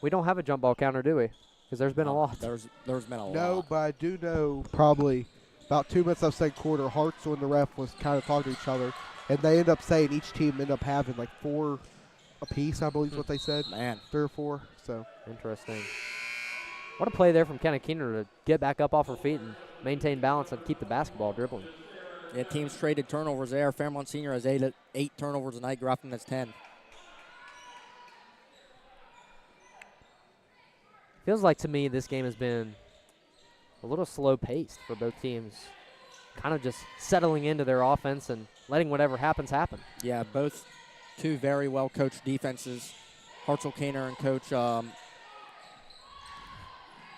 We don't have a jump ball counter, do we? Because there's been a lot. There's been a lot. No, but I do know probably about 2 minutes of second quarter, Hartzell and the ref was kind of talking to each other, and they end up saying each team ended up having like 4 apiece, I believe is what they said. Man. 3 or 4. So interesting. What a play there from Kenna Keener to get back up off her feet and maintain balance and keep the basketball dribbling. Yeah, teams traded turnovers there. Fairmont Senior has 8 turnovers tonight. Grafton has 10. Feels like to me this game has been a little slow-paced for both teams. Kind of just settling into their offense and letting whatever happens happen. Yeah, both two very well-coached defenses. Hartzell Keener and Coach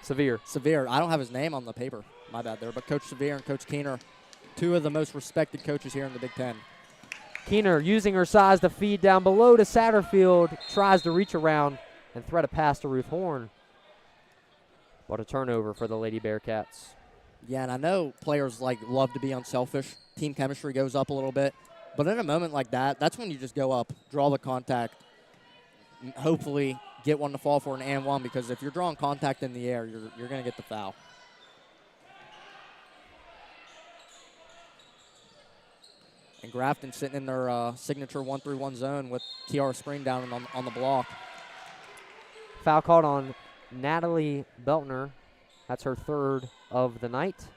Severe. I don't have his name on the paper. My bad there. But Coach Sevier and Coach Keener, two of the most respected coaches here in the Big Ten. Keener using her size to feed down below to Satterfield. Tries to reach around and thread a pass to Ruth Horn. What a turnover for the Lady Bearcats. Yeah, and I know players love to be unselfish. Team chemistry goes up a little bit. But in a moment like that, that's when you just go up, draw the contact, hopefully get one to fall for an and one, because if you're drawing contact in the air, you're going to get the foul. And Grafton sitting in their signature 1-3-1 zone with Kiara Spring down on the block. Foul called on Natalie Beltner. That's her third of the night.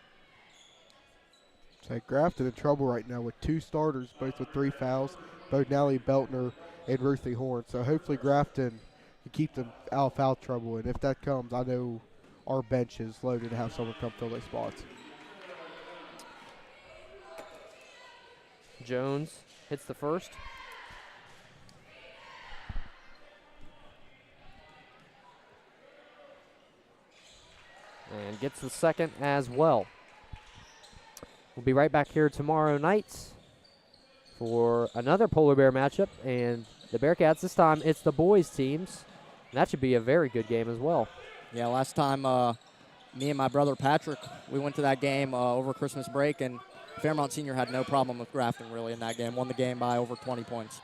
So Grafton in trouble right now with two starters, both with 3 fouls, both Natalie Beltner and Ruthie Horn. So hopefully Grafton can keep them out of foul trouble. And if that comes, I know our bench is loaded to have someone come fill those spots. Jones hits the first. And gets the second as well. We'll be right back here tomorrow night for another Polar Bear matchup. And the Bearcats, this time it's the boys teams. And that should be a very good game as well. Yeah, last time me and my brother Patrick, we went to that game over Christmas break, and Fairmont Senior had no problem with Grafton really in that game. Won the game by over 20 points.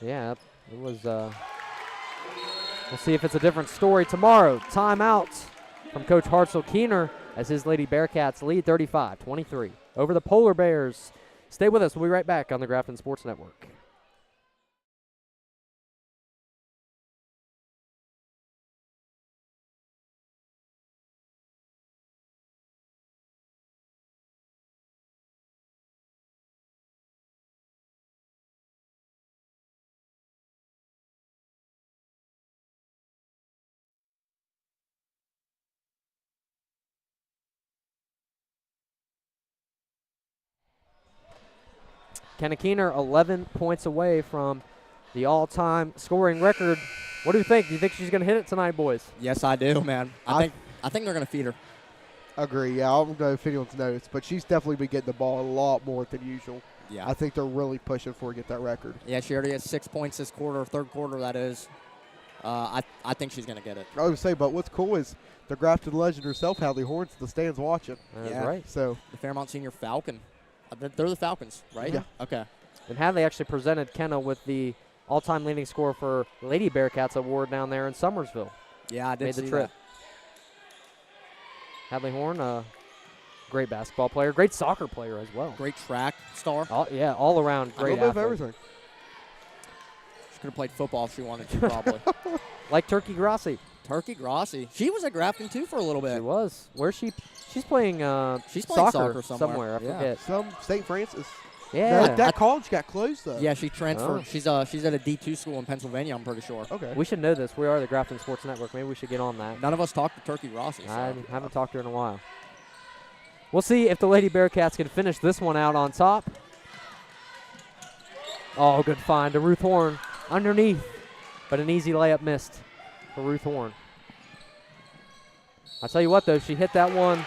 Yeah, it was. We'll see if it's a different story tomorrow. Timeout from Coach Hartzell Keener as his Lady Bearcats lead 35-23 over the Polar Bears. Stay with us. We'll be right back on the Grafton Sports Network. Kenna Keener 11 points away from the all-time scoring record. What do you think? Do you think she's going to hit it tonight, boys? Yes, I do, man. I think they're going to feed her. Agree, yeah. I don't know if anyone's noticed, but she's definitely been getting the ball a lot more than usual. Yeah. I think they're really pushing for to get that record. Yeah, she already has 6 points this quarter, third quarter that is. I think she's going to get it. I would say, but what's cool is the Grafton legend herself, Hadley Horns, in the stands watching. That's Yeah. right. So The Fairmont Senior Falcon. They're the Falcons, right? Yeah. Okay. And Hadley actually presented Kenna with the all-time leading scorer for Lady Bearcats award down there in Summersville. Yeah, I did Made the see trip. Hadley Horn, great basketball player, great soccer player as well. that. Great track star. All around a great little bit of athlete. everything. She could have played football if she wanted to, probably. Like Turkey Grassi. Turkey Grassi. She was at Grafton, too, for a little She bit. was. Where's she? She's playing, She's playing soccer somewhere. I Yeah. forget. Some St. Francis. Yeah. That college got closed, though. Yeah, she transferred. Oh. She's at a D2 school in Pennsylvania, I'm pretty sure. Okay. We should know this. We are the Grafton Sports Network. Maybe we should get on that. None of us talked to Turkey Grassi. So. I haven't talked to her in a while. We'll see if the Lady Bearcats can finish this one out on top. Oh, good find to Ruth Horn underneath, but an easy layup missed for Ruth Horn. I'll tell you what, though, she hit that one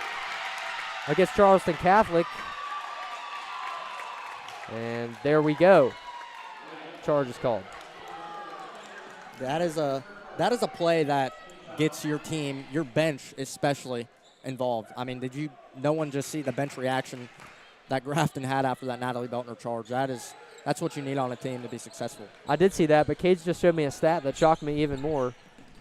against Charleston Catholic. And there we go. Charge is called. That is a play that gets your team, your bench especially, involved. I mean, no one just see the bench reaction that Grafton had after that Natalie Beltner charge? That's what you need on a team to be successful. I did see that, but Cage just showed me a stat that shocked me even more.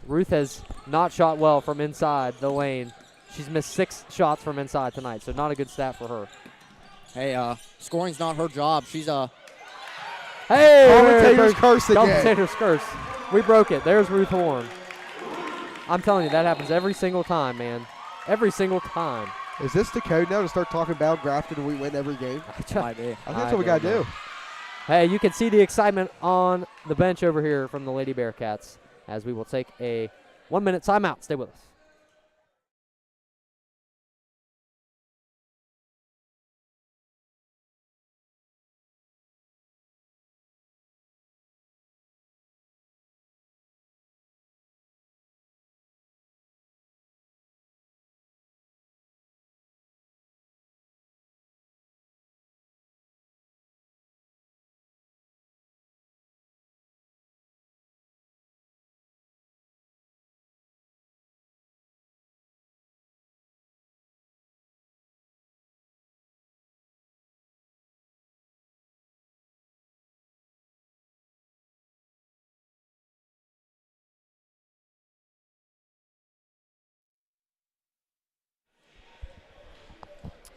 Ruth has not shot well from inside the lane. She's missed 6 shots from inside tonight, so not a good stat for her. Hey, scoring's not her job. She's Hey! Commentator's curse again. Commentator's curse. We broke it. There's Ruth Horn. I'm telling you, that happens every single time, man. Every single time. Is this the code now to start talking about Grafton and we win every game? might be. I think that's what we got to do. Hey, you can see the excitement on the bench over here from the Lady Bearcats as we will take a 1-minute timeout. Stay with us.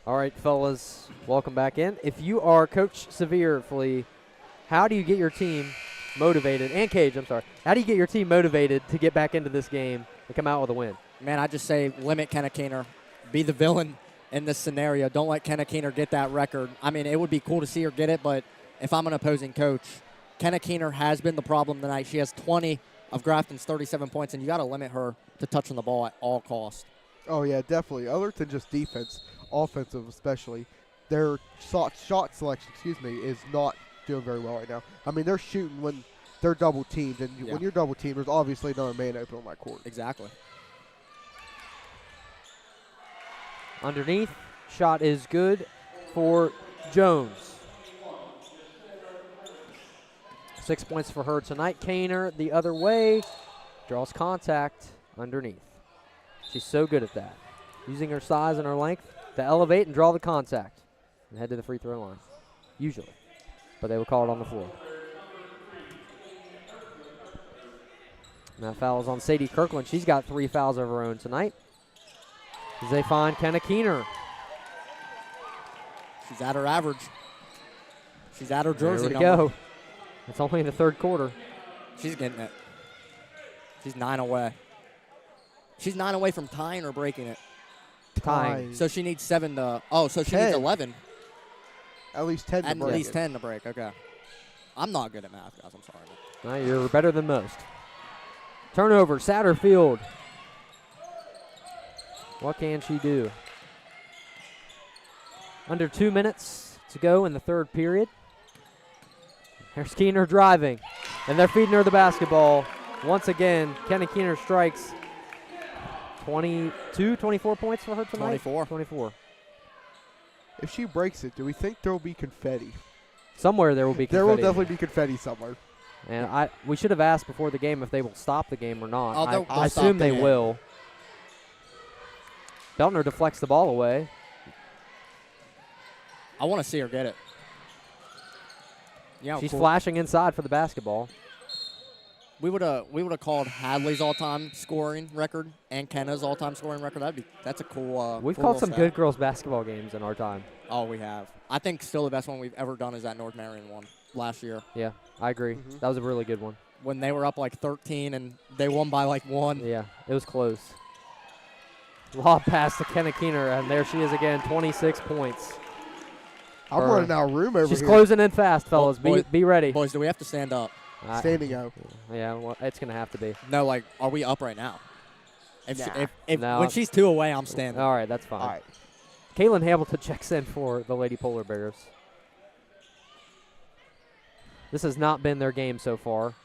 All right, fellas, welcome back in. If you are Coach Sevier, Flea, how do you get your team motivated, and Cage, I'm sorry, how do you get your team motivated to get back into this game and come out with a win? Man, I just say limit Kenna Keener. Be the villain in this scenario. Don't let Kenna Keener get that record. I mean, it would be cool to see her get it, but if I'm an opposing coach, Kenna Keener has been the problem tonight. She has 20 of Grafton's 37 points, and you got to limit her to touching the ball at all costs. Oh, yeah, definitely. Other than just defense, offensive especially, their shot selection, is not doing very well right now. I mean, they're shooting when they're double teamed, and when you're double teamed, there's obviously another man open on my court. Exactly. Underneath, shot is good for Jones. 6 points for her tonight. Kaner the other way, draws contact underneath. She's so good at that, using her size and her length to elevate and draw the contact and head to the free throw line, usually. But they will call it on the floor. And that foul is on Sadie Kirkland. She's got 3 fouls of her own tonight. As they find Kenna Keener. She's at her average. She's at her jersey number. There we go. It's only in the third quarter. She's getting it. She's 9 away. She's 9 away from tying or breaking it. Tying. So she needs 7 to. Oh, so she needs 11. At least 10 to break. At least 10 to break. Okay. I'm not good at math, guys. I'm sorry. No, you're better than most. Turnover, Satterfield. What can she do? Under 2 minutes to go in the third period. There's Keener driving, and they're feeding her the basketball. Once again, Kenna Keener strikes 24 points for her tonight? 24. If she breaks it, do we think there will be confetti? Somewhere there will be confetti. There will definitely be confetti somewhere. And we should have asked before the game if they will stop the game or not. Oh, I assume they will. Beltner deflects the ball away. I want to see her get it. Yeah, she's cool. flashing inside for the basketball. We would have called Hadley's all-time scoring record and Kenna's all-time scoring record. That's a cool. We've cool called some stat. good girls basketball games in our time. Oh, we have. I think still the best one we've ever done is that North Marion one last year. Yeah, I agree. That was a really good one. When they were up like 13 and they won by like 1. Yeah, it was close. Lob pass to Kenna Keener, and there she is again, 26 points. I'm running out of room over here. She's closing in fast, fellas. Be ready. Boys, do we have to stand up? Standing up. Yeah, well, it's going to have to be. No, like, are we up right now? No, when she's 2 away, I'm standing. All right, that's fine. All right. Kaylin Hamilton checks in for the Lady Polar Bears. This has not been their game so far.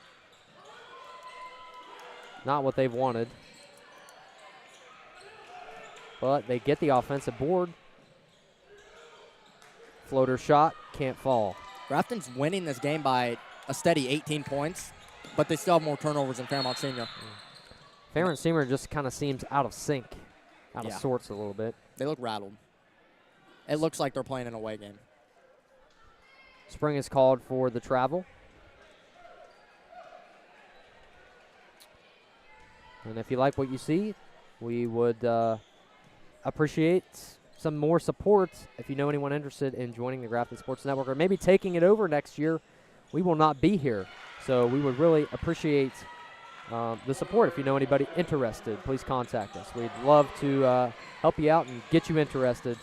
Not what they've wanted. But they get the offensive board. Floater shot, can't fall. Grafton's winning this game by a steady 18 points, but they still have more turnovers than Fairmont Senior. Fairmont Senior just kind of seems out of sync, out of sorts a little bit. They look rattled. It looks like they're playing an away game. Spring is called for the travel. And if you like what you see, we would appreciate some more support. If you know anyone interested in joining the Grafton Sports Network or maybe taking it over next year, we will not be here. So we would really appreciate the support. If you know anybody interested, please contact us. We'd love to help you out and get you interested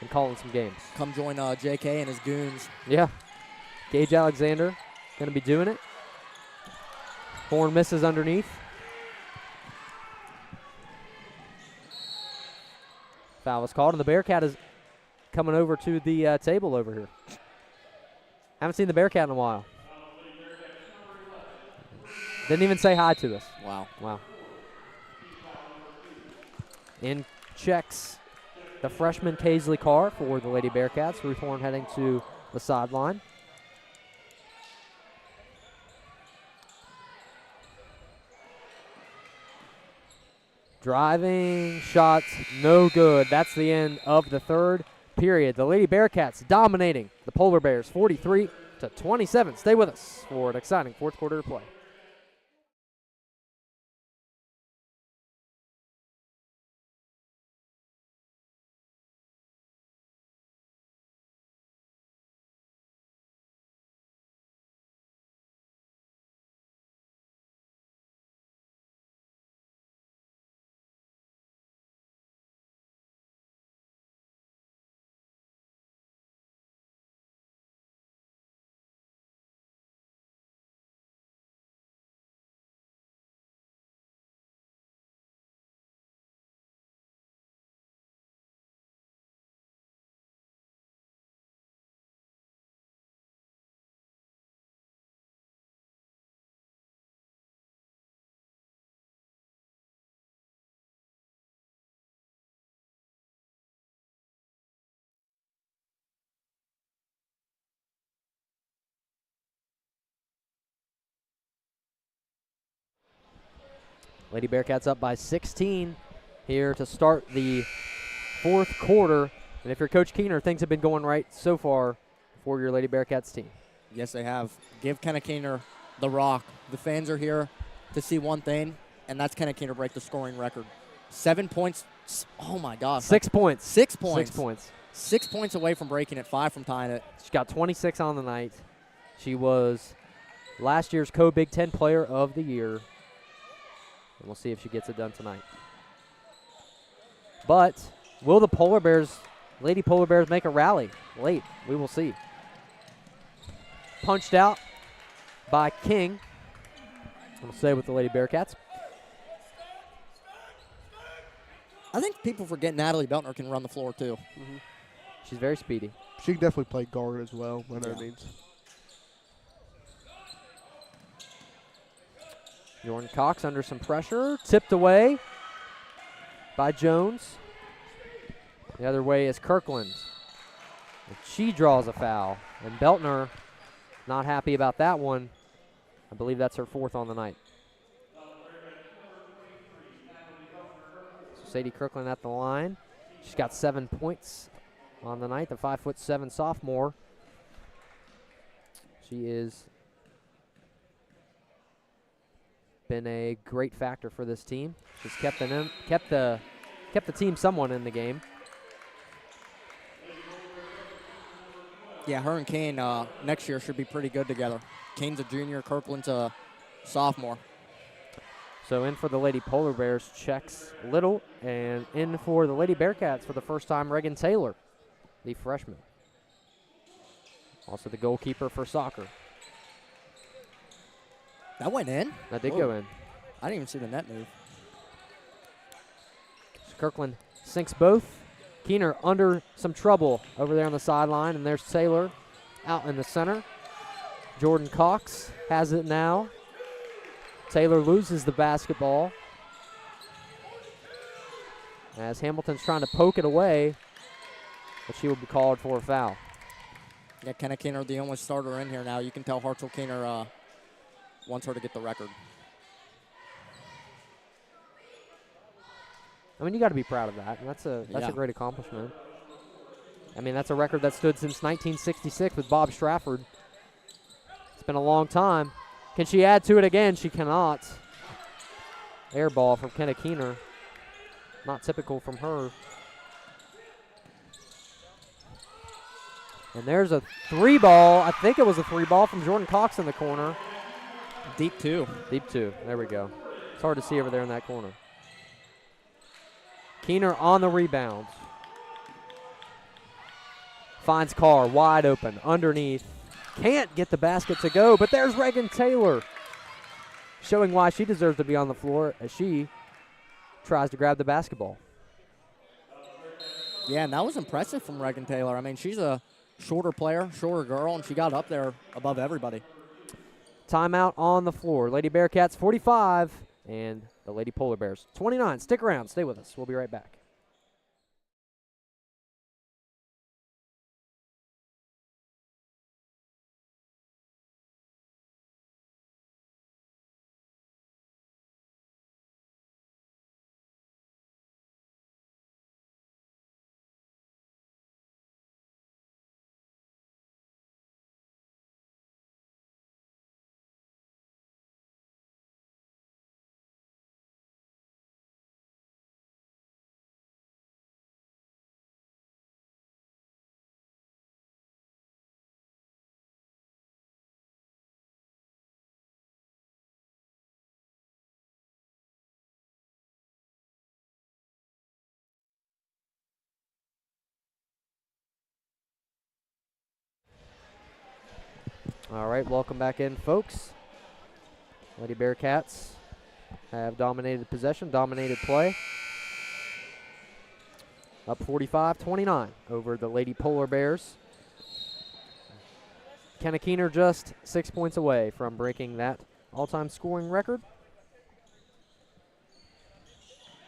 in calling some games. Come join JK and his goons. Yeah. Gage Alexander going to be doing it. Horn misses underneath. Foul was called, and the Bearcat is coming over to the table over here. Haven't seen the Bearcat in a while. Didn't even say hi to us. Wow. In checks the freshman Paisley Carr for the Lady Bearcats. Ruth Horn heading to the sideline. Driving, shots, no good. That's the end of the third period. The Lady Bearcats dominating the Polar Bears 43-27. Stay with us for an exciting fourth quarter to play. Lady Bearcats up by 16 here to start the fourth quarter. And if you're Coach Keener, things have been going right so far for your Lady Bearcats team. Yes, they have. Give Kenna Keener the rock. The fans are here to see one thing, and that's Kenna Keener break the scoring record. 7 points. Oh, my gosh. 6 points. 6 points. 6 points. 6 points away from breaking it, 5 from tying it. She got 26 on the night. She was last year's Co-Big Ten Player of the Year. And we'll see if she gets it done tonight. But will the Polar Bears, Lady Polar Bears, make a rally late? We will see. Punched out by King. We'll stay with the Lady Bearcats. I think people forget Natalie Beltner can run the floor, too. Mm-hmm. She's very speedy. She can definitely play guard as well, by no means. Jordan Cox under some pressure. Tipped away by Jones. The other way is Kirkland. And she draws a foul. And Beltner not happy about that one. I believe that's her 4th on the night. So Sadie Kirkland at the line. She's got 7 points on the night, the 5'7" sophomore. She is been a great factor for this team. She's kept the team somewhat in the game. Yeah, her and Kane next year should be pretty good together. Kane's a junior, Kirkland's a sophomore. So in for the Lady Polar Bears checks Little, and in for the Lady Bearcats for the first time, Reagan Taylor, the freshman. Also the goalkeeper for soccer. That went in? That did go in. I didn't even see the net move. So Kirkland sinks both. Keener under some trouble over there on the sideline, and there's Taylor out in the center. Jordan Cox has it now. Taylor loses the basketball as Hamilton's trying to poke it away, but she will be called for a foul. Yeah, Kenna Keener, the only starter in here now. You can tell Hartzell Keener wants her to get the record. I mean, you got to be proud of that. And that's a great accomplishment. I mean, that's a record that stood since 1966 with Bob Strafford. It's been a long time. Can she add to it again? She cannot. Air ball from Kenna Keener. Not typical from her. And there's a 3 ball. I think it was a 3 ball from Jordan Cox in the corner. Deep 2. Deep 2. There we go. It's hard to see over there in that corner. Keener on the rebound. Finds Carr wide open underneath. Can't get the basket to go, but there's Reagan Taylor showing why she deserves to be on the floor as she tries to grab the basketball. Yeah, and that was impressive from Reagan Taylor. I mean, she's a shorter player, shorter girl, and she got up there above everybody. Timeout on the floor. Lady Bearcats 45 and the Lady Polar Bears 29. Stick around. Stay with us. We'll be right back. All right, welcome back in, folks. Lady Bearcats have dominated possession, dominated play. Up 45-29 over the Lady Polar Bears. Kenna Keener just 6 points away from breaking that all-time scoring record.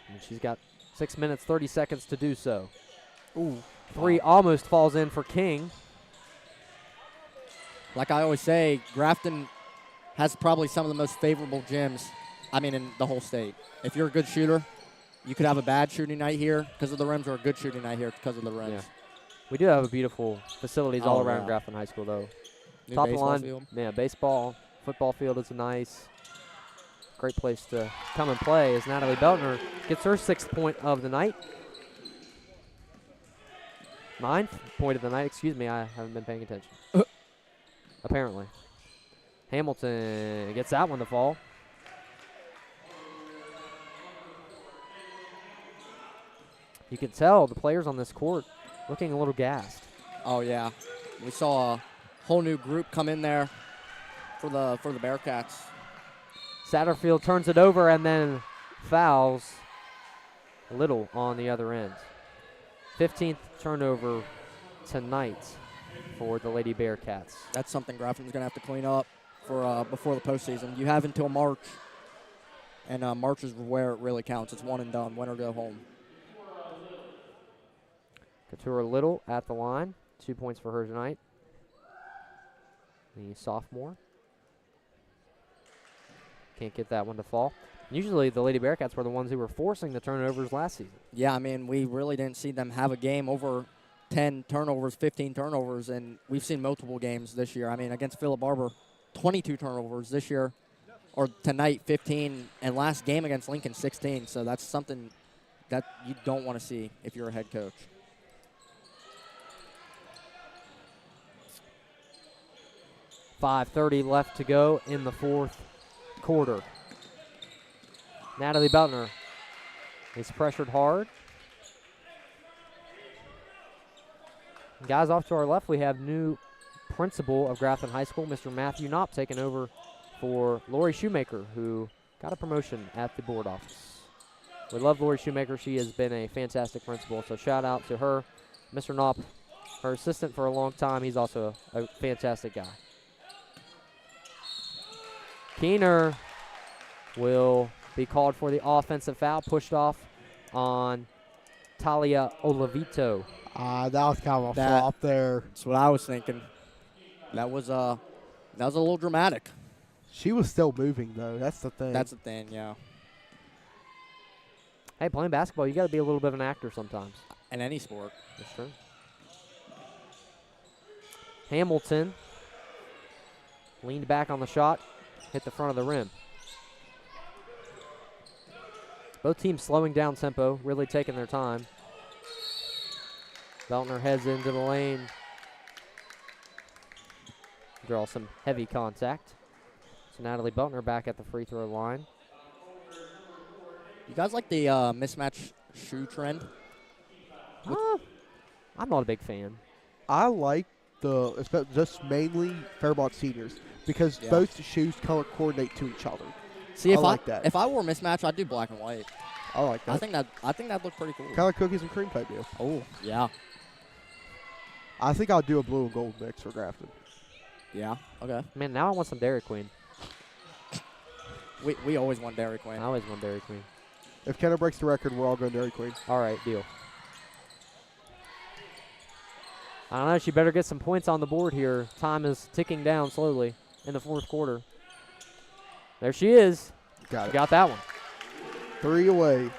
And she's got 6 minutes, 30 seconds to do so. Ooh, 3 almost falls in for King. Like I always say, Grafton has probably some of the most favorable gyms I mean, in the whole state. If you're a good shooter, you could have a bad shooting night here because of the rims or a good shooting night here because of the rims. Yeah. We do have beautiful facilities all around Grafton High School, though. New Top of the baseball line, field. yeah, baseball, football field is nice. Great place to come and play as Natalie Beltner gets her 6th point of the night. 9th point of the night, excuse me, I haven't been paying attention. Apparently. Hamilton gets that one to fall. You can tell the players on this court looking a little gassed. Oh, yeah. We saw a whole new group come in there for the Bearcats. Satterfield turns it over and then fouls Little on the other end. 15th turnover tonight for the Lady Bearcats. That's something Grafton's going to have to clean up for before the postseason. You have until March, and March is where it really counts. It's one and done, win or go home. Couture Little at the line. 2 points for her tonight. The sophomore. Can't get that one to fall. Usually the Lady Bearcats were the ones who were forcing the turnovers last season. Yeah, I mean, we really didn't see them have a game over 10 turnovers, 15 turnovers, and we've seen multiple games this year. I mean, against Phillip Barber, 22 turnovers this year, or tonight 15, and last game against Lincoln 16. So that's something that you don't want to see if you're a head coach. .5:30 left to go in the 4th quarter. Natalie Beltner is pressured hard. Guys, off to our left, we have new principal of Grafton High School, Mr. Matthew Knopp, taking over for Lori Shoemaker, who got a promotion at the board office. We love Lori Shoemaker. She has been a fantastic principal, so shout out to her. Mr. Knopp, her assistant for a long time. He's also a fantastic guy. Keener will be called for the offensive foul, pushed off on Talia Olavito. That was kind of a flop there. That's what I was thinking. That was a little dramatic. She was still moving, though. That's the thing. That's the thing, yeah. Hey, playing basketball, you got to be a little bit of an actor sometimes. In any sport. That's true. Hamilton leaned back on the shot, hit the front of the rim. Both teams slowing down tempo, really taking their time. Beltner heads into the lane. Draw some heavy contact. So Natalie Beltner back at the free throw line. You guys like the mismatch shoe trend? I'm not a big fan. I like just mainly Fairmont seniors because both shoes color coordinate to each other. See, I like that. If I wore mismatch, I'd do black and white. I like that. I think that looked pretty cool. Kind of like cookies and cream type deal. Oh, yeah. I think I'll do a blue and gold mix for Grafton. Yeah, okay. Man, now I want some Dairy Queen. We always want Dairy Queen. I always want Dairy Queen. If Kenna breaks the record, we're all going Dairy Queen. All right, deal. I don't know. She better get some points on the board here. Time is ticking down slowly in the 4th quarter. There she is. Got it. Got that one. 3 away.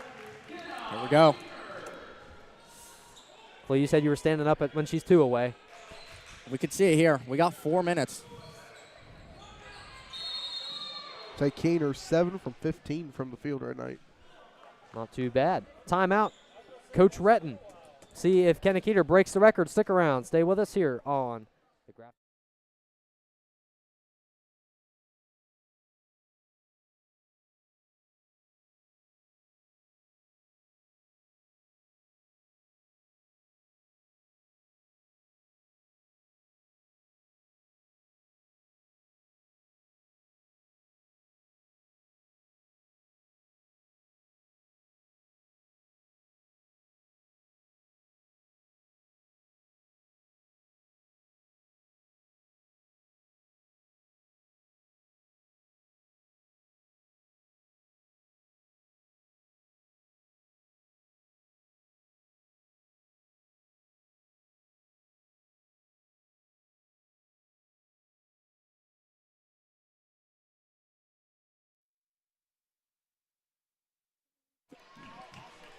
Here we go. Well, you said you were standing up when she's 2 away. We can see it here. We got 4 minutes. Say Keener 7 from 15 from the field right night. Not too bad. Timeout. Coach Retton. See if Kenna Keeter breaks the record. Stick around. Stay with us here on the Grafton.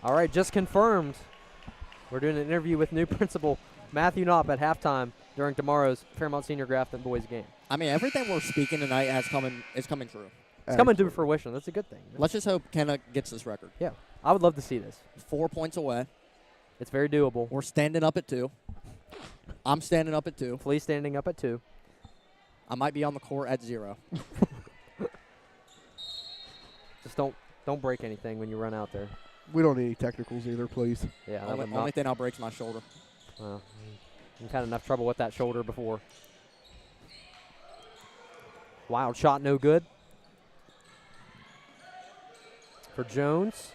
All right, just confirmed. We're doing an interview with new principal Matthew Knopp at halftime during tomorrow's Fairmont Senior Grafton boys game. I mean, everything we're speaking tonight is coming true. It's coming to fruition. That's a good thing. Let's just hope Kenna gets this record. Yeah, I would love to see this. 4 points away. It's very doable. We're standing up at 2. I'm standing up at 2. Flea's standing up at 2. I might be on the court at 0. Just don't break anything when you run out there. We don't need any technicals either, please. Yeah, Only thing I'll break is my shoulder. Well, I've had enough trouble with that shoulder before. Wild shot, no good. For Jones.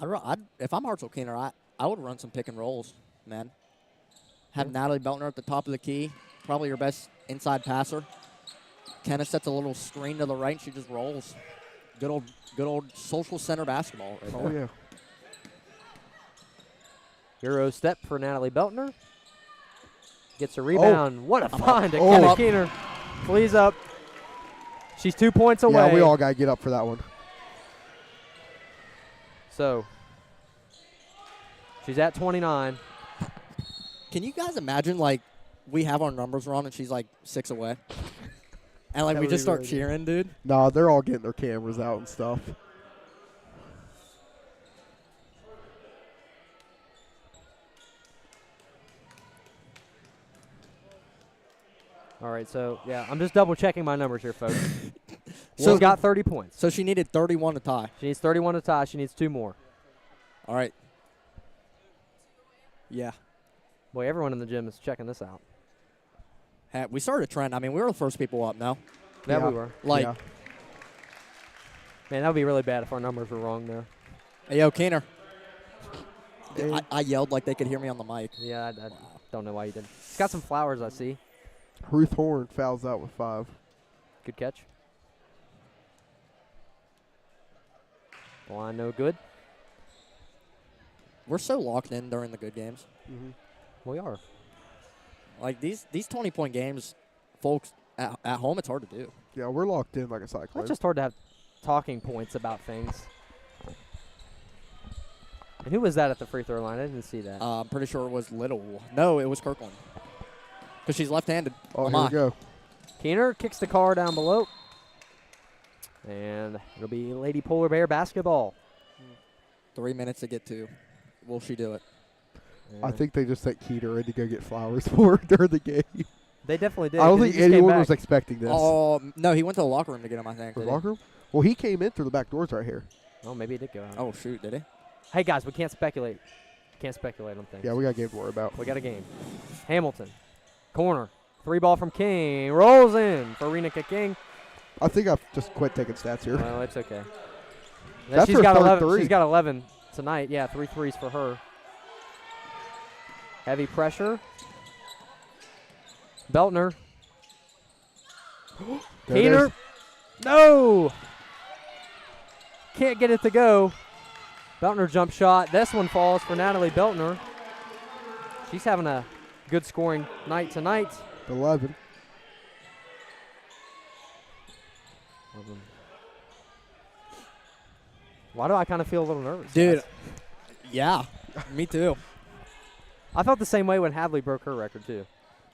If I'm Hartzell Keener, I would run some pick and rolls, man. Have Natalie Beltner at the top of the key, probably your best inside passer. Kenna sets a little screen to the right, and she just rolls. Good old social center basketball. Right Oh, there. yeah. Euro step for Natalie Beltner. Gets a rebound. What a find to Kenna Keener. Flees up. She's 2 points away. Yeah, we all got to get up for that one. So, she's at 29. Can you guys imagine, like, we have our numbers wrong, and she's, like, 6 away? And, like, we just start cheering, dude? Nah, they're all getting their cameras out and stuff. All right, so, yeah, I'm just double-checking my numbers here, folks. So Will's got 30 points. So she needed 31 to tie. She needs 31 to tie. She needs 2 more. All right. Yeah. Boy, everyone in the gym is checking this out. Hey, we started a trend. I mean, we were the first people up, no? Yeah, Yeah. we were. Like, Yeah. Man, that would be really bad if our numbers were wrong there. hey, yo, Keener. I yelled like they could hear me on the mic. Yeah, I don't know why you didn't. She's got some flowers, I see. Ruth Horn fouls out with 5. Good catch. Line no good. We're so locked in during the good games. We are. Like, these 20-point games, folks, at home, it's hard to do. Yeah, we're locked in like a cyclone. It's just hard to have talking points about things. And who was that at the free throw line? I didn't see that. I'm pretty sure it was Little. No, it was Kirkland. Because she's left-handed. Oh, here we go. Keener kicks the car down below. And it'll be Lady Polar Bear basketball. 3 minutes to get to. Will she do it? I think they just sent Keeter in to go get flowers for her during the game. They definitely did. I don't 'cause he think just came anyone back. was expecting this. Oh, no, he went to the locker room to get him, I think. The did he? locker room? Well, he came in through the back doors right here. Oh, maybe he did go out. Oh, shoot, did he? Hey, guys, we can't speculate. Can't speculate on things. Yeah, we got a game to worry about. We got a game. Hamilton. Corner. 3 ball from King. Rolls in for Renika King. I think I've just quit taking stats here. Well, it's okay. That's she's her got third 11. three. She's got 11 tonight. Yeah, 3 threes for her. Heavy pressure. Beltner. There it Keener. is. No. Can't get it to go. Beltner jump shot. This one falls for Natalie Beltner. She's having a good scoring night tonight. 11. Why do I kind of feel a little nervous? Dude, guys? yeah, me too. I felt the same way when Hadley broke her record too.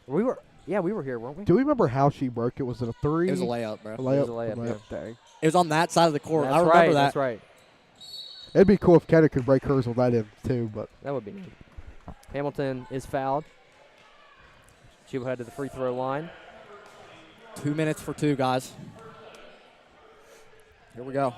We were here, weren't we? Do we remember how she broke it? Was it a 3? It was a layup, bro. A layup. It was a layup, Dang. It was on that side of the court. That's I remember right, that. That's right. It'd be cool if Kenna could break hers on that end too, but That would be neat. Hamilton is fouled. She will head to the free throw line. 2 minutes for 2, guys. Here we go.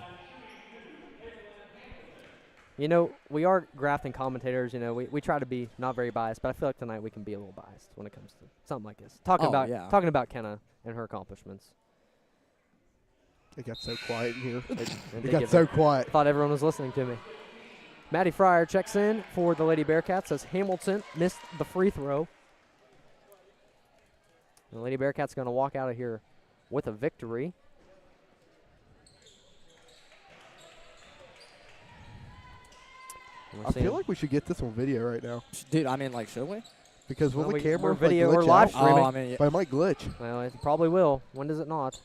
You know, we are Grafton commentators. You know, we try to be not very biased, but I feel like tonight we can be a little biased when it comes to something like this. Talking about Kenna and her accomplishments. it got so quiet in here. And It they got give so it- quiet. Thought everyone was listening to me. Maddie Fryer checks in for the Lady Bearcats as Hamilton missed the free throw. The Lady Bearcats going to walk out of here with a victory. I feel like we should get this on video right now Dude, I mean, like, should we? because will Well, the camera we're video, like, we're glitch live out? streaming. Oh, I mean, yeah. But it might glitch. Well, it probably will. When does it not?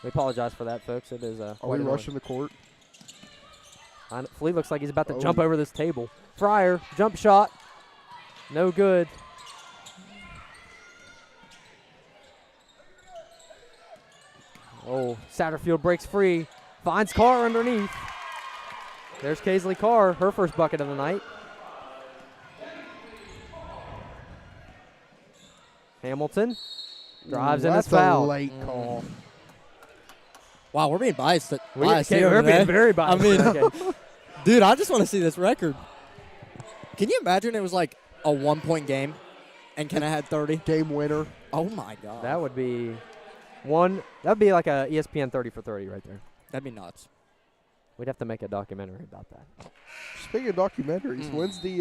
We apologize for that, folks. It is Are we rushing the court? Flea looks like he's about to Oh. jump over this table. Fryer, jump shot. No good. Oh, Satterfield breaks free. Finds Carr underneath. There's Kaisley Carr, her first bucket of the night. Hamilton drives in his foul. That's a late call. Wow, we're being biased. We're being very biased. I mean, okay. dude, I just want to see this record. Can you imagine it was like a 1-point game and Kenna had 30? Game winner. Oh, my God. That would be like a ESPN 30 for 30 right there. That'd be nuts. We'd have to make a documentary about that. Speaking of documentaries, when's the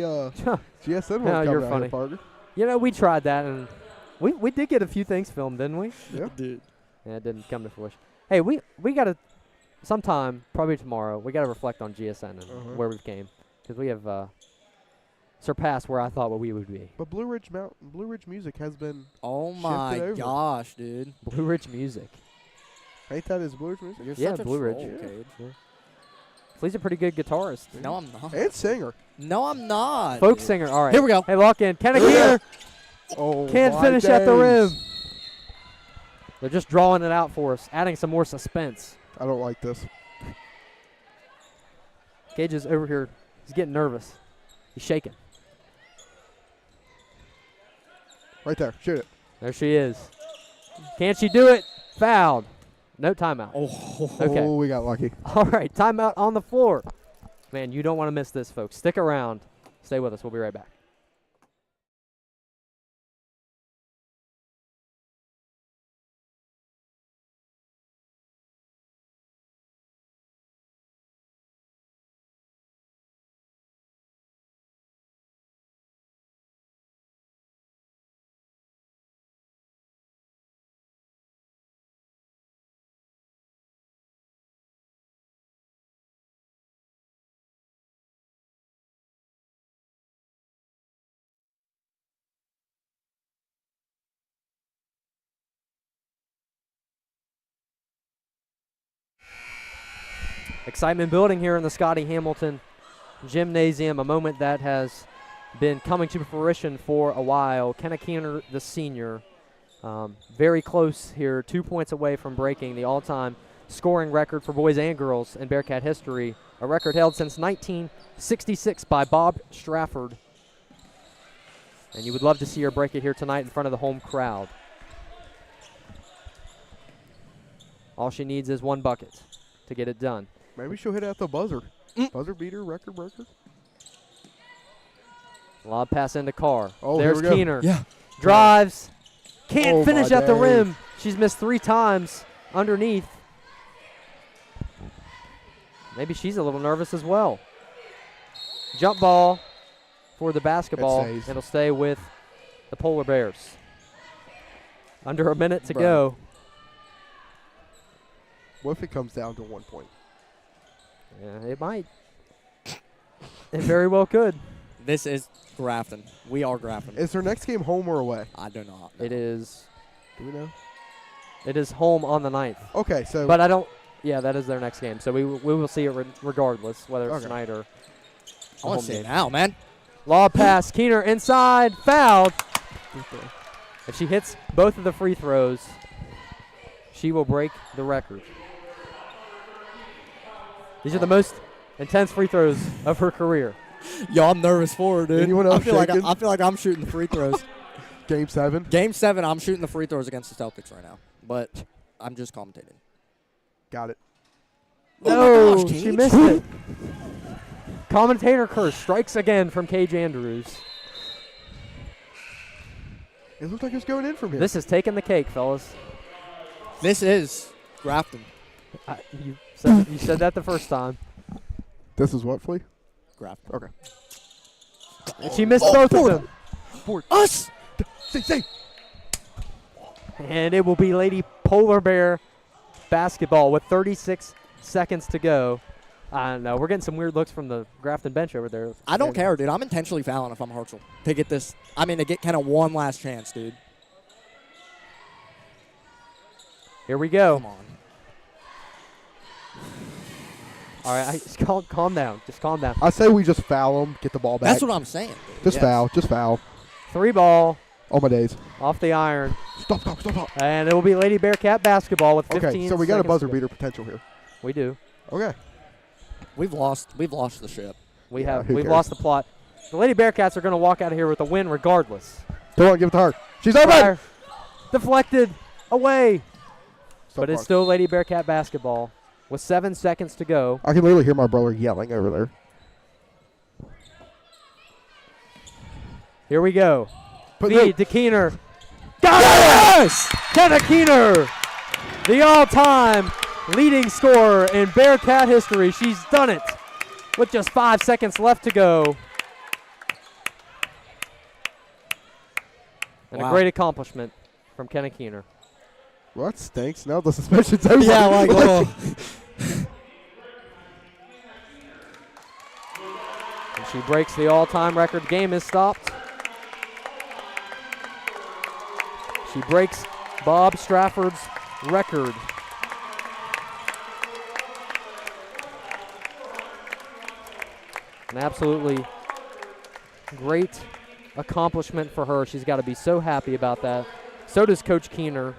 GSN one No, coming you're out funny. here, Parker? You know, we tried that, and we did get a few things filmed, didn't we? Yeah. Dude. Yeah, it didn't come to fruition. Hey, we got to, sometime, probably tomorrow, we got to reflect on GSN and where we've came. Because we have surpassed where I thought what we would be. But Blue Ridge Music has been Oh, shifted my over. gosh, dude. Blue Ridge Music. Ain't that his Blue Ridge Music? You're Yeah, such a Blue Ridge. troll, Yeah. Cade. Yeah. Flea's a pretty good guitarist. No, I'm not. And singer. No, I'm not. Folk dude. singer. All right. Here we go. Hey, lock in. Kenna Keener Oh, can't my finish at the rim. days. They're just drawing it out for us, adding some more suspense. I don't like this. Gage is over here. He's getting nervous. He's shaking. Right there. Shoot it. There she is. Can she do it? Fouled. No timeout. Oh, Okay. Oh, we got lucky. All right, timeout on the floor. Man, you don't want to miss this, folks. Stick around. Stay with us. We'll be right back. Excitement building here in the Scotty Hamilton Gymnasium, a moment that has been coming to fruition for a while. Kenna Keener, the senior, very close here, 2 points away from breaking the all-time scoring record for boys and girls in Bearcat history, a record held since 1966 by Bob Strafford. And you would love to see her break it here tonight in front of the home crowd. All she needs is one bucket to get it done. Maybe she'll hit it at the buzzer. Buzzer beater, record breaker. Lob pass into Carr. Oh, there's here we go. Keener. Yeah. Drives. Can't Oh, finish my at the days. rim. She's missed 3 times underneath. Maybe she's a little nervous as well. Jump ball for the basketball. stays. It'll stay with the Polar Bears. Under a minute to Bruh. go. What if it comes down to 1 point? Yeah, it might. It very well could. This is Grafton. We are Grafton. Is her next game home or away? I do not. It is. Do we know? It is home on the 9th. Okay, so But I don't. Yeah, that is their next game. So we will see it regardless, whether it's Okay. tonight or. I want to see it now, man. Lob pass. Keener inside. Fouled. If she hits both of the free throws, she will break the record. These are the most intense free throws of her career. Yo, I'm nervous for her, dude. Anyone else I feel shaking? like I'm shooting the free throws. Game 7. Game 7, I'm shooting the free throws against the Celtics right now. But I'm just commentating. Got it. No, Oh my gosh, she Cage. missed it. Commentator curse strikes again from Cage Andrews. It looked like it was going in from here. This is taking the cake, fellas. This is Grafton. You said that the first time. This is what, Flea? Grafton. Okay. And she missed both of them. Us! Say. And it will be Lady Polar Bear basketball with 36 seconds to go. I don't know. We're getting some weird looks from the Grafton bench over there. I don't care, dude. I'm intentionally fouling if I'm Hartzell to get this. I mean, to get kind of one last chance, dude. Here we go. Come on. All right, just calm down. Just calm down. I say we just foul them, get the ball back. That's what I'm saying. Dude. Just Yes. foul. Just foul. 3 ball All my days. off the iron. Stop. And it will be Lady Bearcat basketball with 15 Okay, so we got a seconds buzzer to go. beater potential here. We do. Okay. We've lost the ship. We've who cares? lost the plot. The Lady Bearcats are going to walk out of here with a win regardless. Come on, give it to her. She's open. Fire. Deflected away. Stop But it's mark. still Lady Bearcat basketball with 7 seconds to go. I can literally hear my brother yelling over there. Here we go. But Feed to Keener. Got it! Kenna Keener, the all-time leading scorer in Bearcat history. She's done it with just 5 seconds left to go. And a Wow. great accomplishment from Kenna Keener. Well, that stinks. Now the suspension's over. Yeah, like, oh. And she breaks the all-time record. Game is stopped. She breaks Bob Strafford's record. An absolutely great accomplishment for her. She's got to be so happy about that. So does Coach Keener.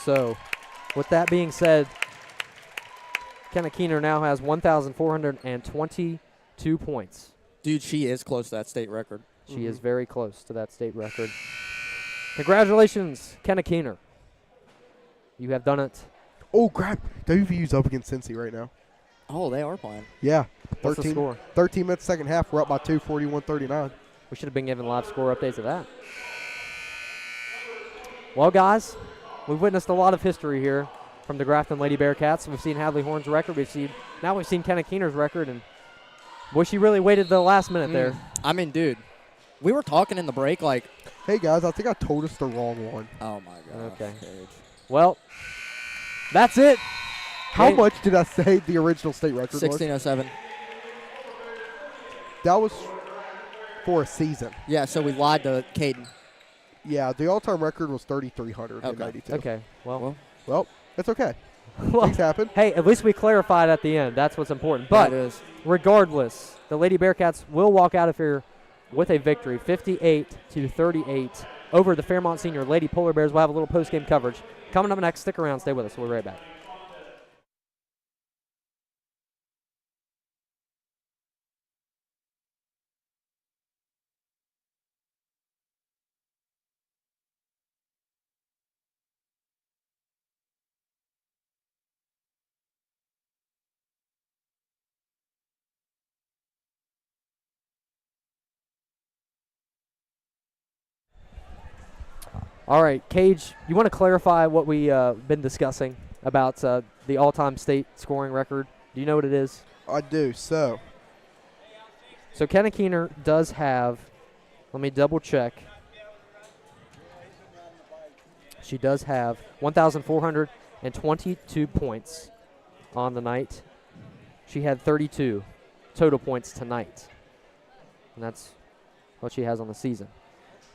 So, with that being said, Kenna Keener now has 1,422 points. Dude, she is close to that state record. She is very close to that state record. Congratulations, Kenna Keener. You have done it. Oh, crap. WVU's up against Cincy right now. Oh, they are playing. Yeah. What's the score? 13 minutes second half. We're up by 2, 41-39. We should have been given live score updates of that. Well, guys, we've witnessed a lot of history here from the Grafton Lady Bearcats. We've seen Hadley Horn's record. We've seen Kenna Keener's record, and boy, she really waited the last minute there. I mean, dude, we were talking in the break like, Hey, guys, I think I told us the wrong one. oh my god. Okay. Well, that's it. How Hey. much did I say the original state record was? 1607. That was for a season. Yeah, so we lied to Caden. Yeah, the all-time record was 3,300 in Okay. 92. Okay. Well, Well, it's okay. well, Things happen. hey, at least we clarified at the end. That's what's important. Yeah, But it is. regardless, the Lady Bearcats will walk out of here with a victory, 58-38 over the Fairmont Senior Lady Polar Bears. We'll have a little post-game coverage coming up next. Stick around. Stay with us. We'll be right back. All right, Cage, you want to clarify what we been discussing about the all-time state scoring record? Do you know what it is? I do. So, So Kenna Keener does have, let me double check. She does have 1,422 points on the night. She had 32 total points tonight. And that's what she has on the season.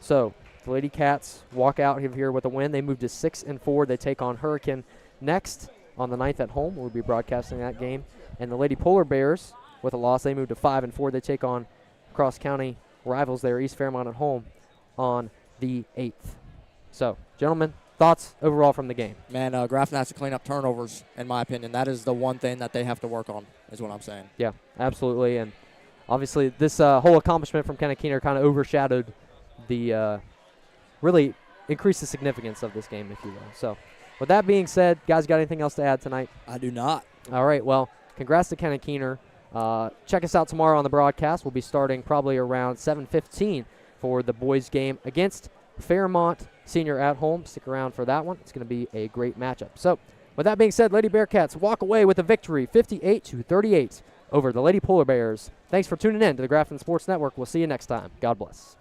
So the Lady Cats walk out of here with a win. They move to 6-4. They take on Hurricane next on the 9th at home. We'll be broadcasting that game. And the Lady Polar Bears, with a loss, they move to 5-4. They take on cross-county rivals there, East Fairmont at home, on the 8th. So, gentlemen, thoughts overall from the game? Man, Grafton has to clean up turnovers, in my opinion. That is the one thing that they have to work on, is what I'm saying. Yeah, absolutely. And obviously, this whole accomplishment from Kenna Keener kind of overshadowed the really increased the significance of this game, if you will. So, with that being said, guys, got anything else to add tonight? I do not. All right, well, congrats to Kenna Keener. Check us out tomorrow on the broadcast. We'll be starting probably around 7:15 for the boys' game against Fairmont Senior at home. Stick around for that one. It's going to be a great matchup. So, with that being said, Lady Bearcats walk away with a victory, 58-38 over the Lady Polar Bears. Thanks for tuning in to the Grafton Sports Network. We'll see you next time. God bless.